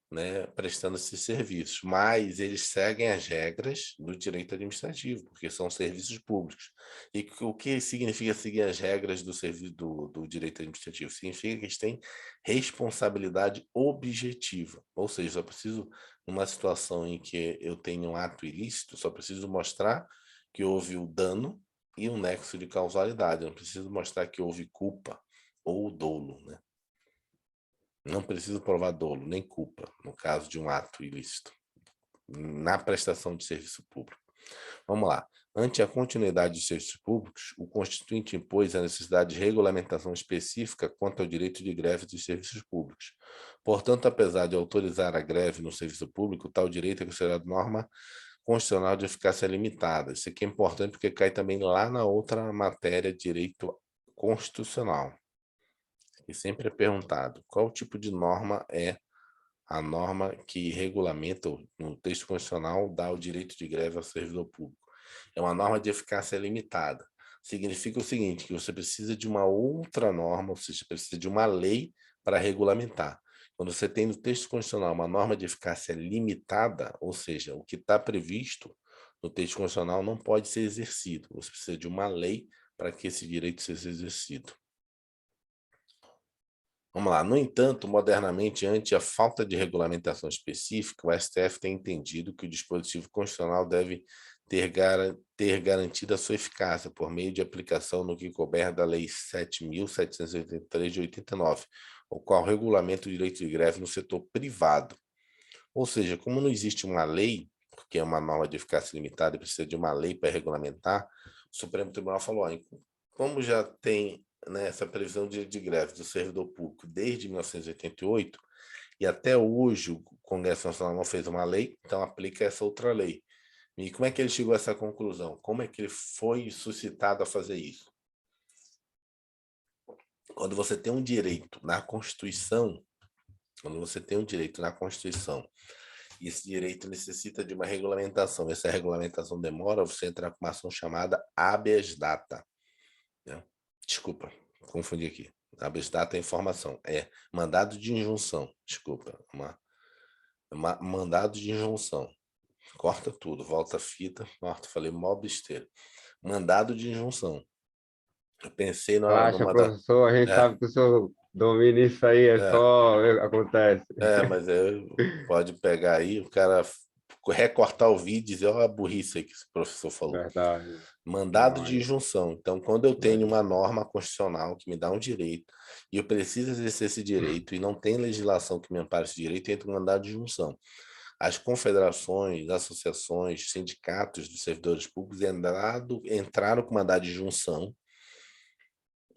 né, prestando esses serviços, mas eles seguem as regras do direito administrativo, porque são serviços públicos. E o que significa seguir as regras do serviço do direito administrativo? Significa que eles têm responsabilidade objetiva, ou seja, só preciso, numa situação em que eu tenho um ato ilícito, só preciso mostrar que houve o dano e um nexo de causalidade, eu não preciso mostrar que houve culpa ou dolo, né? Não preciso provar dolo, nem culpa, no caso de um ato ilícito, na prestação de serviço público. Vamos lá. Ante a continuidade de serviços públicos, o Constituinte impôs a necessidade de regulamentação específica quanto ao direito de greve dos serviços públicos. Portanto, apesar de autorizar a greve no serviço público, tal direito é considerado norma constitucional de eficácia limitada. Isso aqui é importante porque cai também lá na outra matéria, direito constitucional. E sempre é perguntado qual tipo de norma é a norma que regulamenta, no texto constitucional, dá o direito de greve ao servidor público. É uma norma de eficácia limitada. Significa o seguinte, que você precisa de uma outra norma, ou seja, precisa de uma lei para regulamentar. Quando você tem no texto constitucional uma norma de eficácia limitada, ou seja, o que está previsto no texto constitucional não pode ser exercido. Você precisa de uma lei para que esse direito seja exercido. Vamos lá. No entanto, modernamente, ante a falta de regulamentação específica, o STF tem entendido que o dispositivo constitucional deve ter garantido a sua eficácia por meio de aplicação no que couber da Lei 7.783 de 89, o qual regulamenta o direito de greve no setor privado. Ou seja, como não existe uma lei, porque é uma norma de eficácia limitada e precisa de uma lei para regulamentar, o Supremo Tribunal falou, como já tem, né, essa previsão de greve do servidor público desde 1988, e até hoje o Congresso Nacional não fez uma lei, então aplica essa outra lei. E como é que ele chegou a essa conclusão? Como é que ele foi suscitado a fazer isso? Quando você tem um direito na Constituição, e esse direito necessita de uma regulamentação, essa regulamentação demora, você entra com uma ação chamada habeas data. Né? Desculpa, confundi aqui. Habeas data é informação, é mandado de injunção, desculpa, mandado de injunção. Corta tudo, volta a fita, falei mó besteira. Mandado de injunção. Eu pensei Relaxa, numa da... professor, a gente sabe que o senhor domina isso aí, É, acontece. mas pode pegar aí, o cara recortar o vídeo e dizer, ó, a burrice aí que esse professor falou. Verdade. Mandado Não, de aí, injunção. Então, quando eu tenho é. uma norma constitucional que me dá um direito e eu preciso exercer esse direito e não tem legislação que me ampare esse direito, entra um mandado de injunção. As confederações, associações, sindicatos dos servidores públicos entraram com mandado de injunção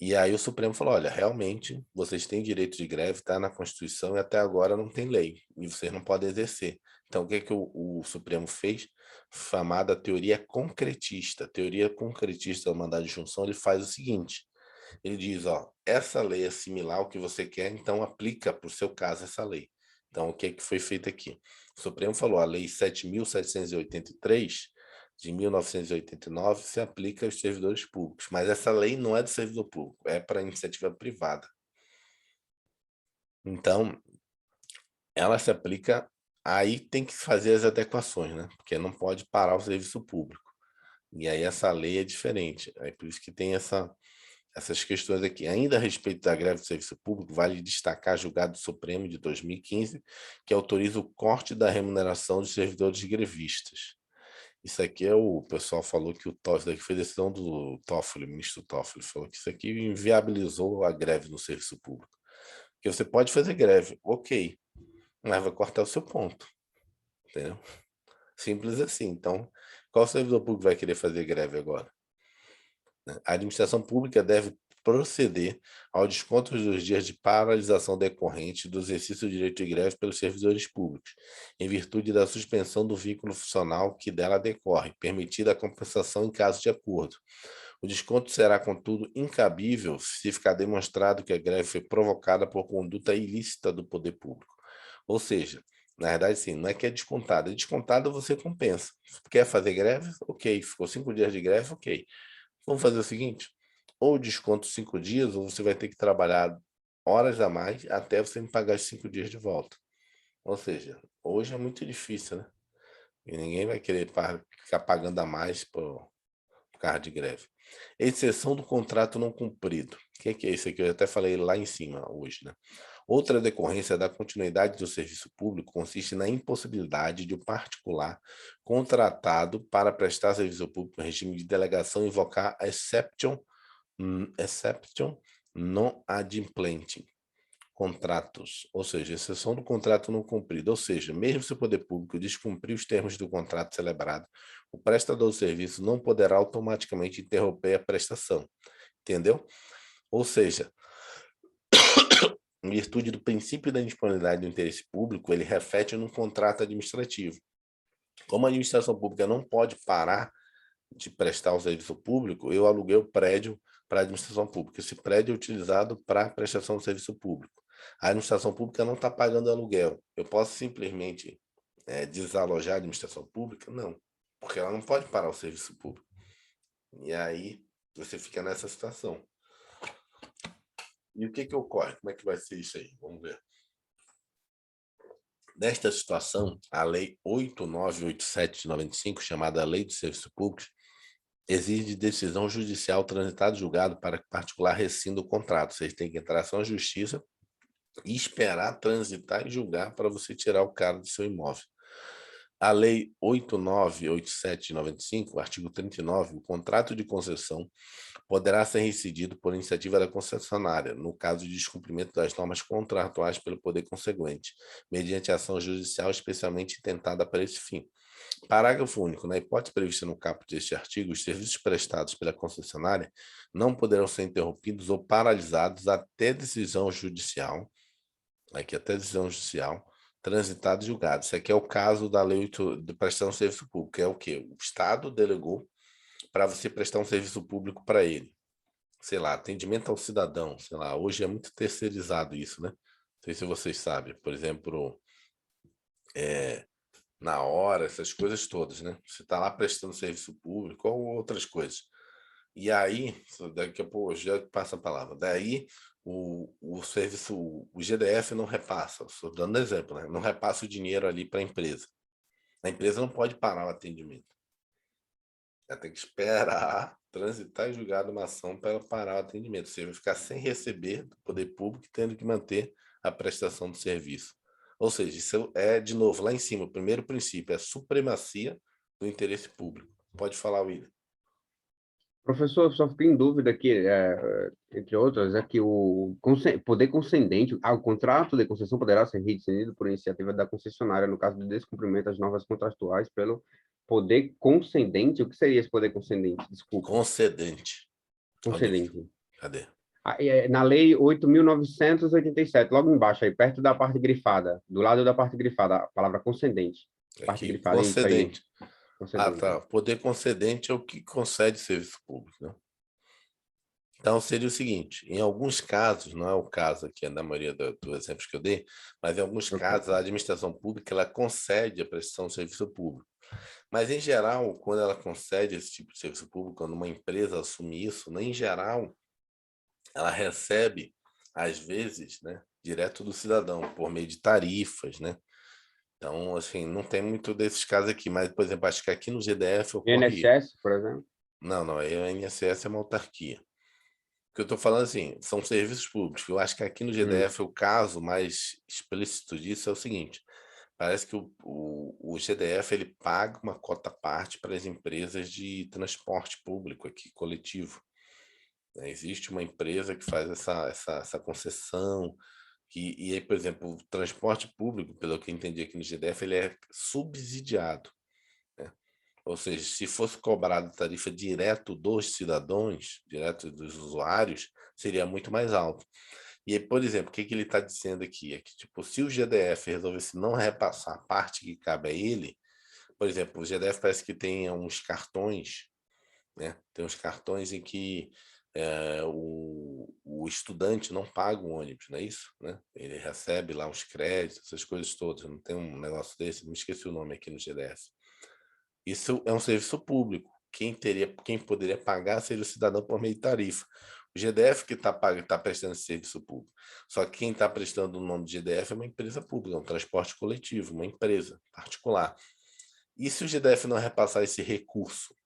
E aí o Supremo falou, olha, realmente, vocês têm direito de greve, está na Constituição e até agora não tem lei, e vocês não podem exercer. Então, o que que o Supremo fez? Chamada teoria concretista. A teoria concretista do mandado de junção, ele faz o seguinte, ele diz, ó, essa lei é similar ao que você quer, então aplica para o seu caso essa lei. Então, o que que foi feito aqui? O Supremo falou, a Lei 7.783, de 1989, se aplica aos servidores públicos, mas essa lei não é do servidor público, é para iniciativa privada. Então, ela se aplica, aí tem que fazer as adequações, né? Porque não pode parar o serviço público. E aí essa lei é diferente, é por isso que tem essas questões aqui. Ainda a respeito da greve do serviço público, vale destacar julgado Supremo de 2015, que autoriza o corte da remuneração dos servidores grevistas. Isso aqui o pessoal falou que o Toffoli, isso daqui foi decisão do Toffoli, ministro Toffoli, falou que isso aqui inviabilizou a greve no serviço público. Porque você pode fazer greve, ok, mas vai cortar o seu ponto, entendeu? Simples assim. Então, qual servidor público vai querer fazer greve agora? A administração pública deve proceder ao desconto dos dias de paralisação decorrente do exercício do direito de greve pelos servidores públicos, em virtude da suspensão do vínculo funcional que dela decorre, permitida a compensação em caso de acordo. O desconto será, contudo, incabível se ficar demonstrado que a greve foi provocada por conduta ilícita do poder público. Ou seja, na verdade, sim, não é que é descontado. É descontado, você compensa. Quer fazer greve? Ok. Ficou 5 dias de greve? Ok. Vamos fazer o seguinte, ou desconto 5 dias, ou você vai ter que trabalhar horas a mais até você me pagar os 5 dias de volta. Ou seja, hoje é muito difícil, né? E ninguém vai querer ficar pagando a mais por causa de greve. Exceção do contrato não cumprido. O que é isso aqui? Eu até falei lá em cima hoje, né? Outra decorrência da continuidade do serviço público consiste na impossibilidade de um particular contratado para prestar serviço público no regime de delegação invocar a exception non adimplente contratos, ou seja, exceção do contrato não cumprido, ou seja, mesmo se o poder público descumprir os termos do contrato celebrado, o prestador do serviço não poderá automaticamente interromper a prestação, entendeu? Ou seja, em virtude do princípio da disponibilidade do interesse público, ele reflete num contrato administrativo. Como a administração pública não pode parar de prestar o serviço público, eu aluguei o prédio para a administração pública. Esse prédio é utilizado para a prestação do serviço público. A administração pública não está pagando aluguel. Eu posso simplesmente desalojar a administração pública? Não, porque ela não pode parar o serviço público. E aí você fica nessa situação. E o que que ocorre? Como é que vai ser isso aí? Vamos ver. Nesta situação, a Lei 8987 de 95, chamada Lei do Serviço Público, exige decisão judicial transitada e julgado para que particular rescinda o contrato. Vocês têm que entrar na justiça e esperar transitar e julgar para você tirar o cara do seu imóvel. A Lei 8987 de 95, artigo 39, o contrato de concessão poderá ser rescindido por iniciativa da concessionária, no caso de descumprimento das normas contratuais pelo poder conseguinte, mediante ação judicial especialmente intentada para esse fim. Parágrafo único. Na hipótese prevista no caput deste artigo, os serviços prestados pela concessionária não poderão ser interrompidos ou paralisados até decisão judicial, aqui até decisão judicial, transitado e julgado. Isso aqui é o caso da lei de prestação de serviço público, é o que o Estado delegou para você prestar um serviço público para ele. Sei lá, atendimento ao cidadão, sei lá, hoje é muito terceirizado isso, né? Não sei se vocês sabem, por exemplo, na hora, essas coisas todas, né? Você está lá prestando serviço público ou outras coisas. E aí, daqui a pouco, já passa a palavra, daí o serviço, o GDF não repassa, estou dando exemplo, né? Não repassa o dinheiro ali para a empresa. A empresa não pode parar o atendimento. Ela tem que esperar transitar e julgar uma ação para parar o atendimento. Você vai ficar sem receber do poder público, tendo que manter a prestação do serviço. Ou seja, isso é, de novo, lá em cima, o primeiro princípio é a supremacia do interesse público. Pode falar, William. Professor, só fiquei em dúvida aqui, entre outras, é que o poder concedente, o contrato de concessão poderá ser rescindido por iniciativa da concessionária no caso de descumprimento das normas contratuais pelo poder concedente. O que seria esse poder concedente? Desculpa. Concedente. Concedente. Cadê? Na lei 8.987, logo embaixo aí, perto da parte grifada, do lado da parte grifada, a palavra concedente. Parte Aqui, grifada, é isso aí, concedente. Ah, concedente. tá. Poder concedente é o que concede serviço público, né? Então, seria o seguinte, em alguns casos, não é o caso aqui da maioria dos exemplos que eu dei, mas em alguns Ok. casos a administração pública ela concede a prestação de serviço público. Mas, em geral, quando ela concede esse tipo de serviço público, quando uma empresa assume isso, né, em geral, ela recebe, às vezes, né, direto do cidadão, por meio de tarifas, né? Então, assim, não tem muito desses casos aqui, mas, por exemplo, acho que aqui no GDF ocorre isso. INSS, por exemplo? Não, aí a INSS é uma autarquia. O que eu estou falando, assim, são serviços públicos. Eu acho que aqui no Hum. GDF o caso mais explícito disso é o seguinte: parece que o GDF ele paga uma cota à parte para as empresas de transporte público aqui, coletivo, né? Existe uma empresa que faz essa concessão, e aí, por exemplo, o transporte público, pelo que eu entendi aqui no GDF, ele é subsidiado, né? Ou seja, se fosse cobrado tarifa direto dos cidadãos, direto dos usuários, seria muito mais alto. E aí, por exemplo, o que que ele está dizendo aqui? É que, tipo, se o GDF resolvesse não repassar a parte que cabe a ele, por exemplo, o GDF parece que tem uns cartões, né? Tem uns cartões em que o estudante não paga o ônibus, não é isso? Né? Ele recebe lá uns créditos, essas coisas todas. Não tem um negócio desse, me esqueci o nome aqui no GDF. Isso é um serviço público. Quem poderia pagar seria o cidadão por meio de tarifa. O GDF que está prestando esse serviço público. Só que quem está prestando o nome de GDF é uma empresa pública, um transporte coletivo, uma empresa particular. E se o GDF não repassar esse recurso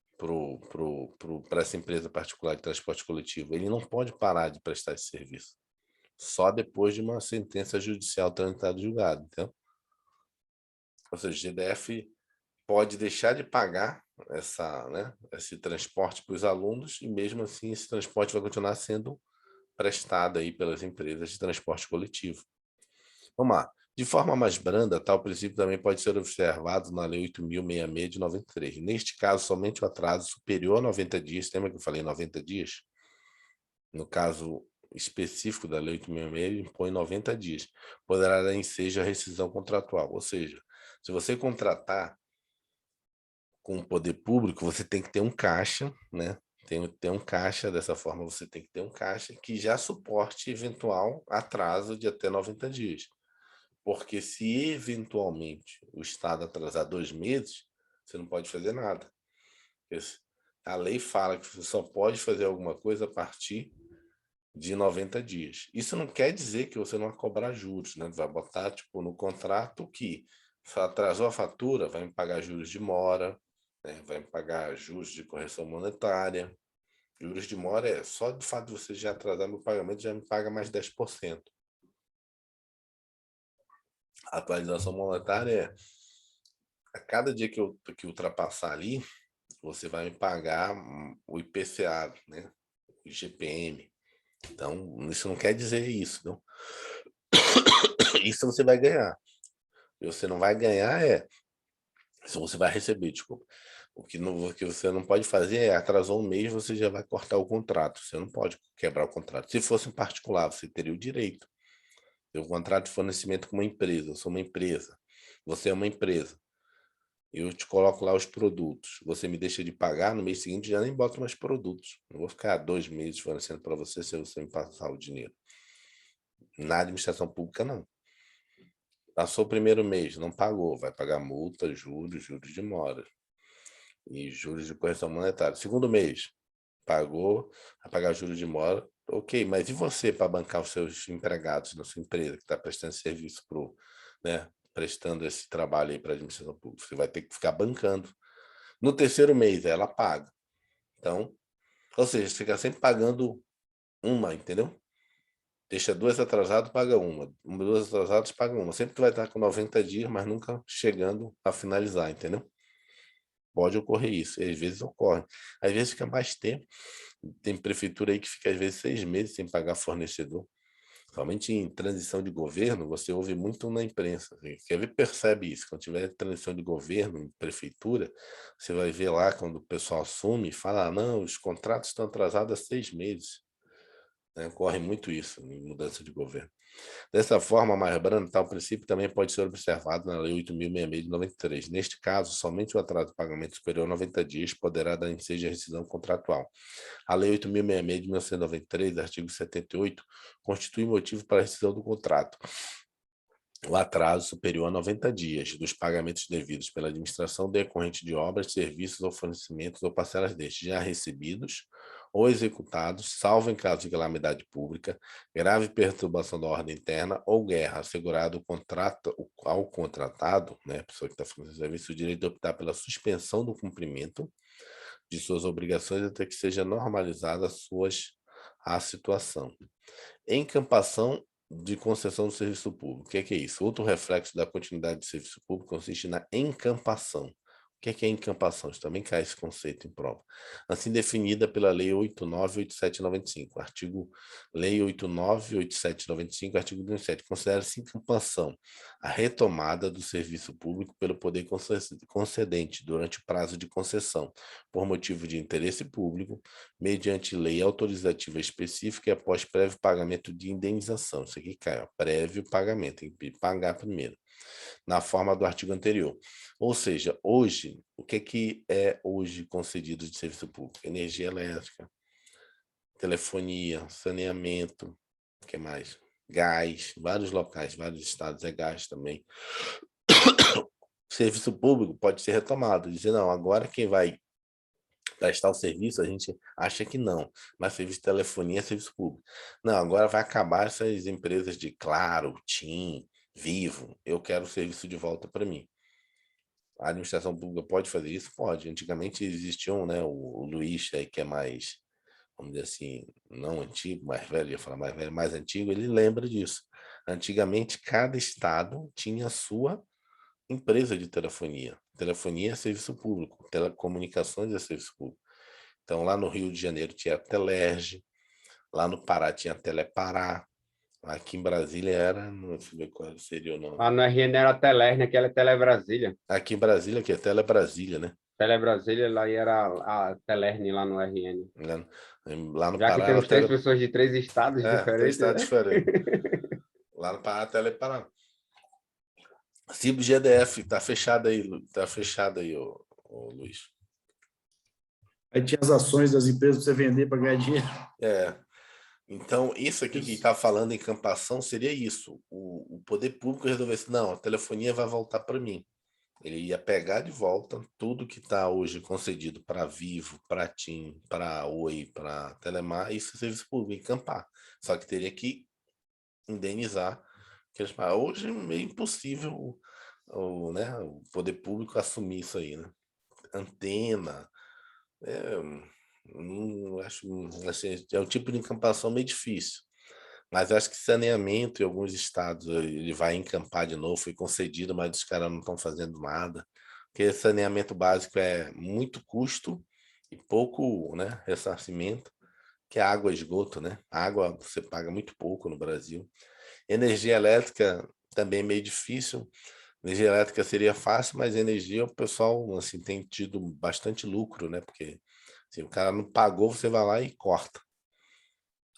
para essa empresa particular de transporte coletivo, ele não pode parar de prestar esse serviço. Só depois de uma sentença judicial tramitada e julgada. Então, ou seja, o GDF pode deixar de pagar né, esse transporte para os alunos e mesmo assim esse transporte vai continuar sendo prestado aí pelas empresas de transporte coletivo. Vamos lá. De forma mais branda, tal princípio também pode ser observado na Lei 8.066 de 93. Neste caso, somente o atraso superior a 90 dias, lembra que eu falei 90 dias? No caso específico da Lei 8.066, impõe 90 dias. Poderá dar ensejo a rescisão contratual. Ou seja, se você contratar com o poder público, você tem que ter um caixa, né? Tem que ter um caixa, dessa forma você tem que ter um caixa que já suporte eventual atraso de até 90 dias. Porque se eventualmente o Estado atrasar 2 meses, você não pode fazer nada. A lei fala que você só pode fazer alguma coisa a partir de 90 dias. Isso não quer dizer que você não vai cobrar juros, né? Vai botar tipo, no contrato que se atrasou a fatura, vai me pagar juros de mora, né? Vai me pagar juros de correção monetária. Juros de mora é só do fato de você já atrasar meu pagamento, já me paga mais 10%. A atualização monetária é a cada dia que ultrapassar ali, você vai me pagar o IPCA, né? O IGPM. Então, isso não quer dizer isso, não. Isso você vai ganhar. E você não vai ganhar isso você vai receber, desculpa. O que você não pode fazer é atrasou um mês, você já vai cortar o contrato. Você não pode quebrar o contrato. Se fosse em particular, você teria o direito. Tem um contrato de fornecimento com uma empresa. Eu sou uma empresa. Você é uma empresa. Eu te coloco lá os produtos. Você me deixa de pagar, no mês seguinte já nem boto mais produtos. Não vou ficar 2 meses fornecendo para você se você me passar o dinheiro. Na administração pública, não. Passou o primeiro mês, não pagou, vai pagar multa, juros de mora e juros de correção monetária. Segundo mês, pagou, vai pagar juros de mora. Ok, mas e você para bancar os seus empregados na sua empresa que está prestando serviço né, prestando esse trabalho aí para a administração pública? Você vai ter que ficar bancando. No terceiro mês, ela paga. Então, ou seja, você fica sempre pagando uma, entendeu? Deixa duas atrasadas, paga uma. Duas atrasadas, paga uma. Sempre tu vai estar com 90 dias, mas nunca chegando a finalizar, entendeu? Pode ocorrer isso. E às vezes ocorre. Às vezes fica mais tempo. Tem prefeitura aí que fica, às vezes, 6 meses sem pagar fornecedor. Somente em transição de governo, você ouve muito na imprensa. Assim, quer ver, percebe isso. Quando tiver transição de governo, em prefeitura, você vai ver lá quando o pessoal assume e fala: não, os contratos estão atrasados há 6 meses. né? Ocorre muito isso em mudança de governo. Dessa forma, mais branda, tal princípio também pode ser observado na Lei 8.066 de 93. Neste caso, somente o atraso de pagamento superior a 90 dias poderá dar ensejo à rescisão contratual. A Lei 8.066 de 1993, artigo 78, constitui motivo para a rescisão do contrato o atraso superior a 90 dias dos pagamentos devidos pela administração decorrente de obras, serviços ou fornecimentos ou parcelas destes já recebidos ou executados, salvo em caso de calamidade pública, grave perturbação da ordem interna ou guerra, assegurado ao contratado, né, a pessoa que está fazendo o serviço, o direito de optar pela suspensão do cumprimento de suas obrigações até que seja normalizada a situação. Encampação de concessão do serviço público. O que é isso? Outro reflexo da continuidade do serviço público consiste na encampação. O que é encampação? Isso também cai esse conceito em prova. Assim definida pela Lei 89.8795, artigo Lei 89.8795, artigo 27, considera-se encampação a retomada do serviço público pelo poder concedente durante o prazo de concessão, por motivo de interesse público, mediante lei autorizativa específica e após prévio pagamento de indenização. Isso aqui cai, ó, prévio pagamento, tem que pagar primeiro, na forma do artigo anterior. Ou seja, hoje, o que é hoje concedido de serviço público? Energia elétrica, telefonia, saneamento, o que mais? Gás, vários locais, vários estados é gás também. Serviço público pode ser retomado, dizer, não, agora quem vai prestar o serviço, a gente acha que não, mas serviço de telefonia é serviço público. Não, agora vai acabar essas empresas de Claro, TIM, Vivo, eu quero o serviço de volta para mim. A administração pública pode fazer isso? Pode. Antigamente existiam, né, o Luiz, aí, que é mais, vamos dizer assim, não antigo, mais velho, ia falar mais velho, mais antigo, ele lembra disso. Antigamente, cada estado tinha a sua empresa de telefonia. Telefonia é serviço público, telecomunicações é serviço público. Então, lá no Rio de Janeiro tinha a Telerge, lá no Pará tinha a Telepará, aqui em Brasília era, não sei qual seria o nome. Lá no RN era a Telerne, aqui era Telebrasília. Aqui em Brasília, que é Telebrasília, né? Telebrasília, lá era a Telerne, lá no RN. Lá no Já que Pará temos três pessoas de três estados três diferentes, estados né? diferentes. Lá no Pará, Telepará. Cibo GDF, tá fechado aí, ô Luiz. Aí tinha as ações das empresas para você vender para ganhar dinheiro. Então, isso aqui que está falando em campação seria isso. O poder público resolvesse, não, a telefonia vai voltar para mim. Ele ia pegar de volta tudo que está hoje concedido para Vivo, para TIM, para Oi, para Telemar, isso é serviço público, encampar. Só que teria que indenizar. Hoje é meio impossível né, o poder público assumir isso aí, né? Antena, acho assim, é um tipo de encampação meio difícil. Mas acho que saneamento em alguns estados ele vai encampar de novo, foi concedido, mas os caras não estão fazendo nada. Porque saneamento básico é muito custo e pouco, né, ressarcimento, que é água e esgoto, né? Água você paga muito pouco no Brasil. Energia elétrica também é meio difícil. Energia elétrica seria fácil, mas energia o pessoal assim, tem tido bastante lucro, né? Porque se o cara não pagou, você vai lá e corta.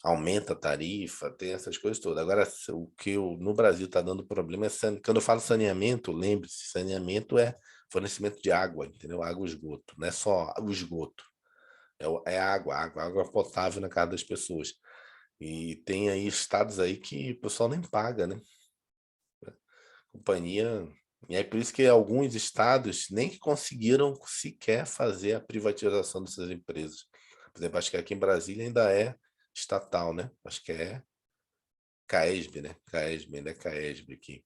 Aumenta a tarifa, tem essas coisas todas. Agora, o que no Brasil está dando problema é quando eu falo saneamento, lembre-se, saneamento é fornecimento de água, entendeu? Água e esgoto, não é só o esgoto. É água potável na casa das pessoas. E tem aí estados aí que o pessoal nem paga, né? Companhia. E é por isso que alguns estados nem conseguiram sequer fazer a privatização dessas empresas. Por exemplo, acho que aqui em Brasília ainda é estatal, né? Acho que é CAESB, né? CAESB, ainda é CAESB aqui.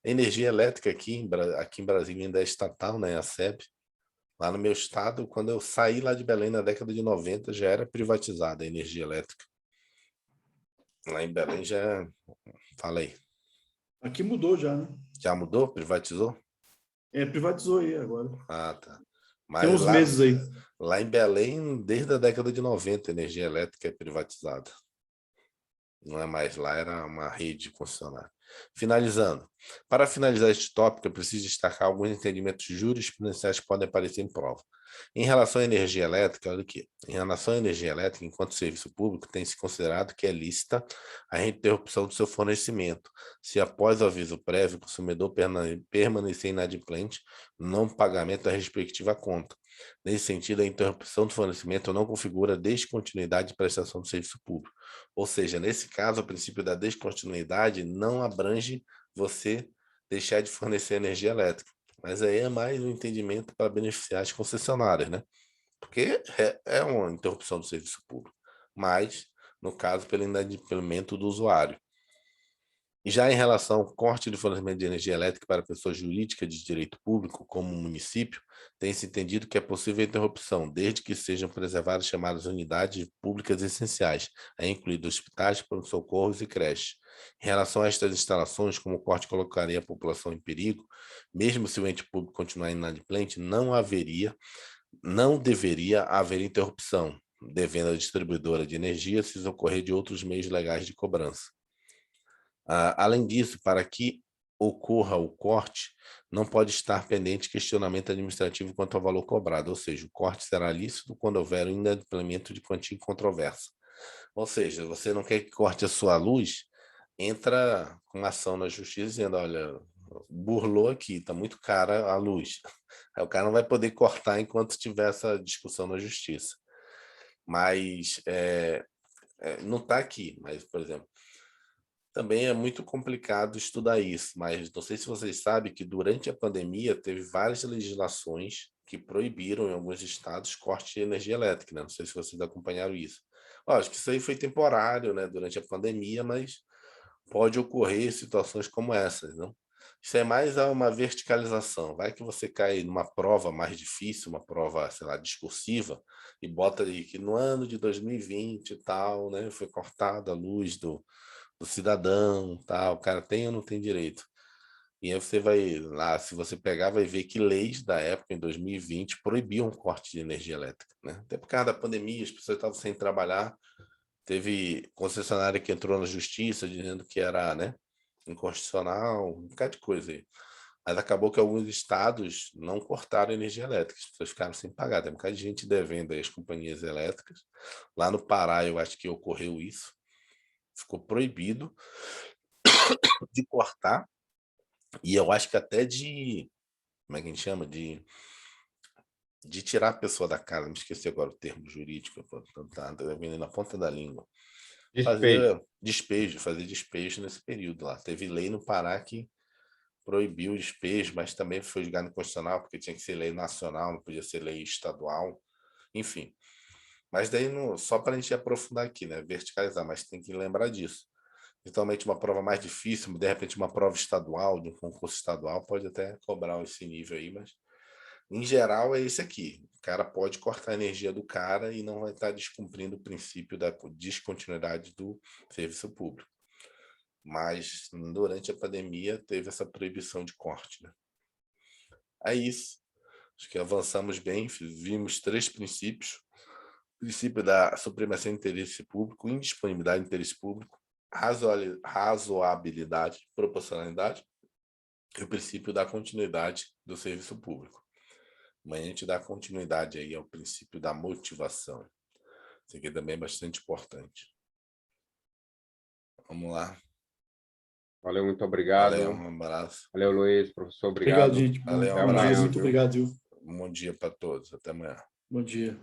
A energia elétrica aqui em Brasília ainda é estatal, né? A SEB. Lá no meu estado, quando eu saí lá de Belém na década de 90, já era privatizada a energia elétrica. Lá em Belém já... Fala aí. Aqui mudou já, né? Já mudou? Privatizou? Privatizou aí agora. Ah, tá. Tem Mas uns meses aí. lá em Belém, desde a década de 90, a energia elétrica é privatizada. Não é mais lá, era uma rede concessionária. Finalizando. Para finalizar este tópico, eu preciso destacar alguns entendimentos jurisprudenciais que podem aparecer em prova. Em relação à energia elétrica, olha aqui. Em relação à energia elétrica, enquanto serviço público, tem-se considerado que é lícita a interrupção do seu fornecimento, se após o aviso prévio o consumidor permanecer inadimplente, não pagamento da respectiva conta. Nesse sentido, a interrupção do fornecimento não configura descontinuidade de prestação do serviço público. Ou seja, nesse caso, o princípio da descontinuidade não abrange você deixar de fornecer energia elétrica. Mas aí é mais um entendimento para beneficiar as concessionárias, né? Porque é uma interrupção do serviço público, mas, no caso, pelo inadimplemento do usuário. E já em relação ao corte do fornecimento de energia elétrica para pessoas jurídicas de direito público, como o município, tem-se entendido que é possível a interrupção, desde que sejam preservadas chamadas unidades públicas essenciais, incluindo hospitais, pronto-socorros e creches. Em relação a estas instalações, como o corte colocaria a população em perigo, mesmo se o ente público continuar inadimplente, não deveria haver interrupção, devendo a distribuidora de energia se ocorrer de outros meios legais de cobrança. Além disso, para que ocorra o corte, não pode estar pendente questionamento administrativo quanto ao valor cobrado, ou seja, o corte será lícito quando houver um inadimplemento de quantia incontroversa. Ou seja, você não quer que corte a sua luz, entra com uma ação na justiça dizendo, olha, burlou aqui, está muito cara a luz. Aí o cara não vai poder cortar enquanto tiver essa discussão na justiça. Mas não está aqui, mas, por exemplo, também é muito complicado estudar isso, mas não sei se vocês sabem que durante a pandemia teve várias legislações que proibiram em alguns estados corte de energia elétrica, né? Não sei se vocês acompanharam isso. Acho que isso aí foi temporário, né, durante a pandemia, mas pode ocorrer situações como essas, não? Isso é mais uma verticalização. Vai que você cai numa prova mais difícil, uma prova, sei lá, discursiva, e bota aí que no ano de 2020 e tal, né, foi cortada a luz do cidadão, tal, o cara tem ou não tem direito. E aí você vai lá, se você pegar, vai ver que leis da época, em 2020, proibiam o corte de energia elétrica, né? Até por causa da pandemia, as pessoas estavam sem trabalhar, teve concessionária que entrou na justiça dizendo que era, né, inconstitucional, um bocado de coisa aí. Mas acabou que alguns estados não cortaram a energia elétrica, as pessoas ficaram sem pagar. Tem um bocado de gente devendo aí as companhias elétricas. Lá no Pará, eu acho que ocorreu isso. Ficou proibido de cortar, e eu acho que até de, como é que a gente chama? De tirar a pessoa da casa, me esqueci agora o termo jurídico, tá vindo na ponta da língua. Fazer despejo nesse período lá. Teve lei no Pará que proibiu o despejo, mas também foi julgado inconstitucional, porque tinha que ser lei nacional, não podia ser lei estadual, enfim. Mas daí, só para a gente aprofundar aqui, né? Verticalizar, mas tem que lembrar disso. Eventualmente uma prova mais difícil, de repente uma prova estadual, de um concurso estadual, pode até cobrar esse nível aí, mas em geral é esse aqui. O cara pode cortar a energia do cara e não vai estar descumprindo o princípio da descontinuidade do serviço público. Mas durante a pandemia teve essa proibição de corte, né? É isso. Acho que avançamos bem, vimos 3 princípios. O princípio da supremacia do interesse público, indisponibilidade do interesse público, razoabilidade, proporcionalidade e o princípio da continuidade do serviço público. Amanhã a gente dá continuidade aí ao princípio da motivação. Isso aqui também é bastante importante. Vamos lá. Valeu, muito obrigado. Valeu, um abraço. Valeu, Luiz, professor, obrigado. Obrigado, gente. Valeu, Bom dia, muito obrigado, viu? Bom dia para todos. Até amanhã. Bom dia.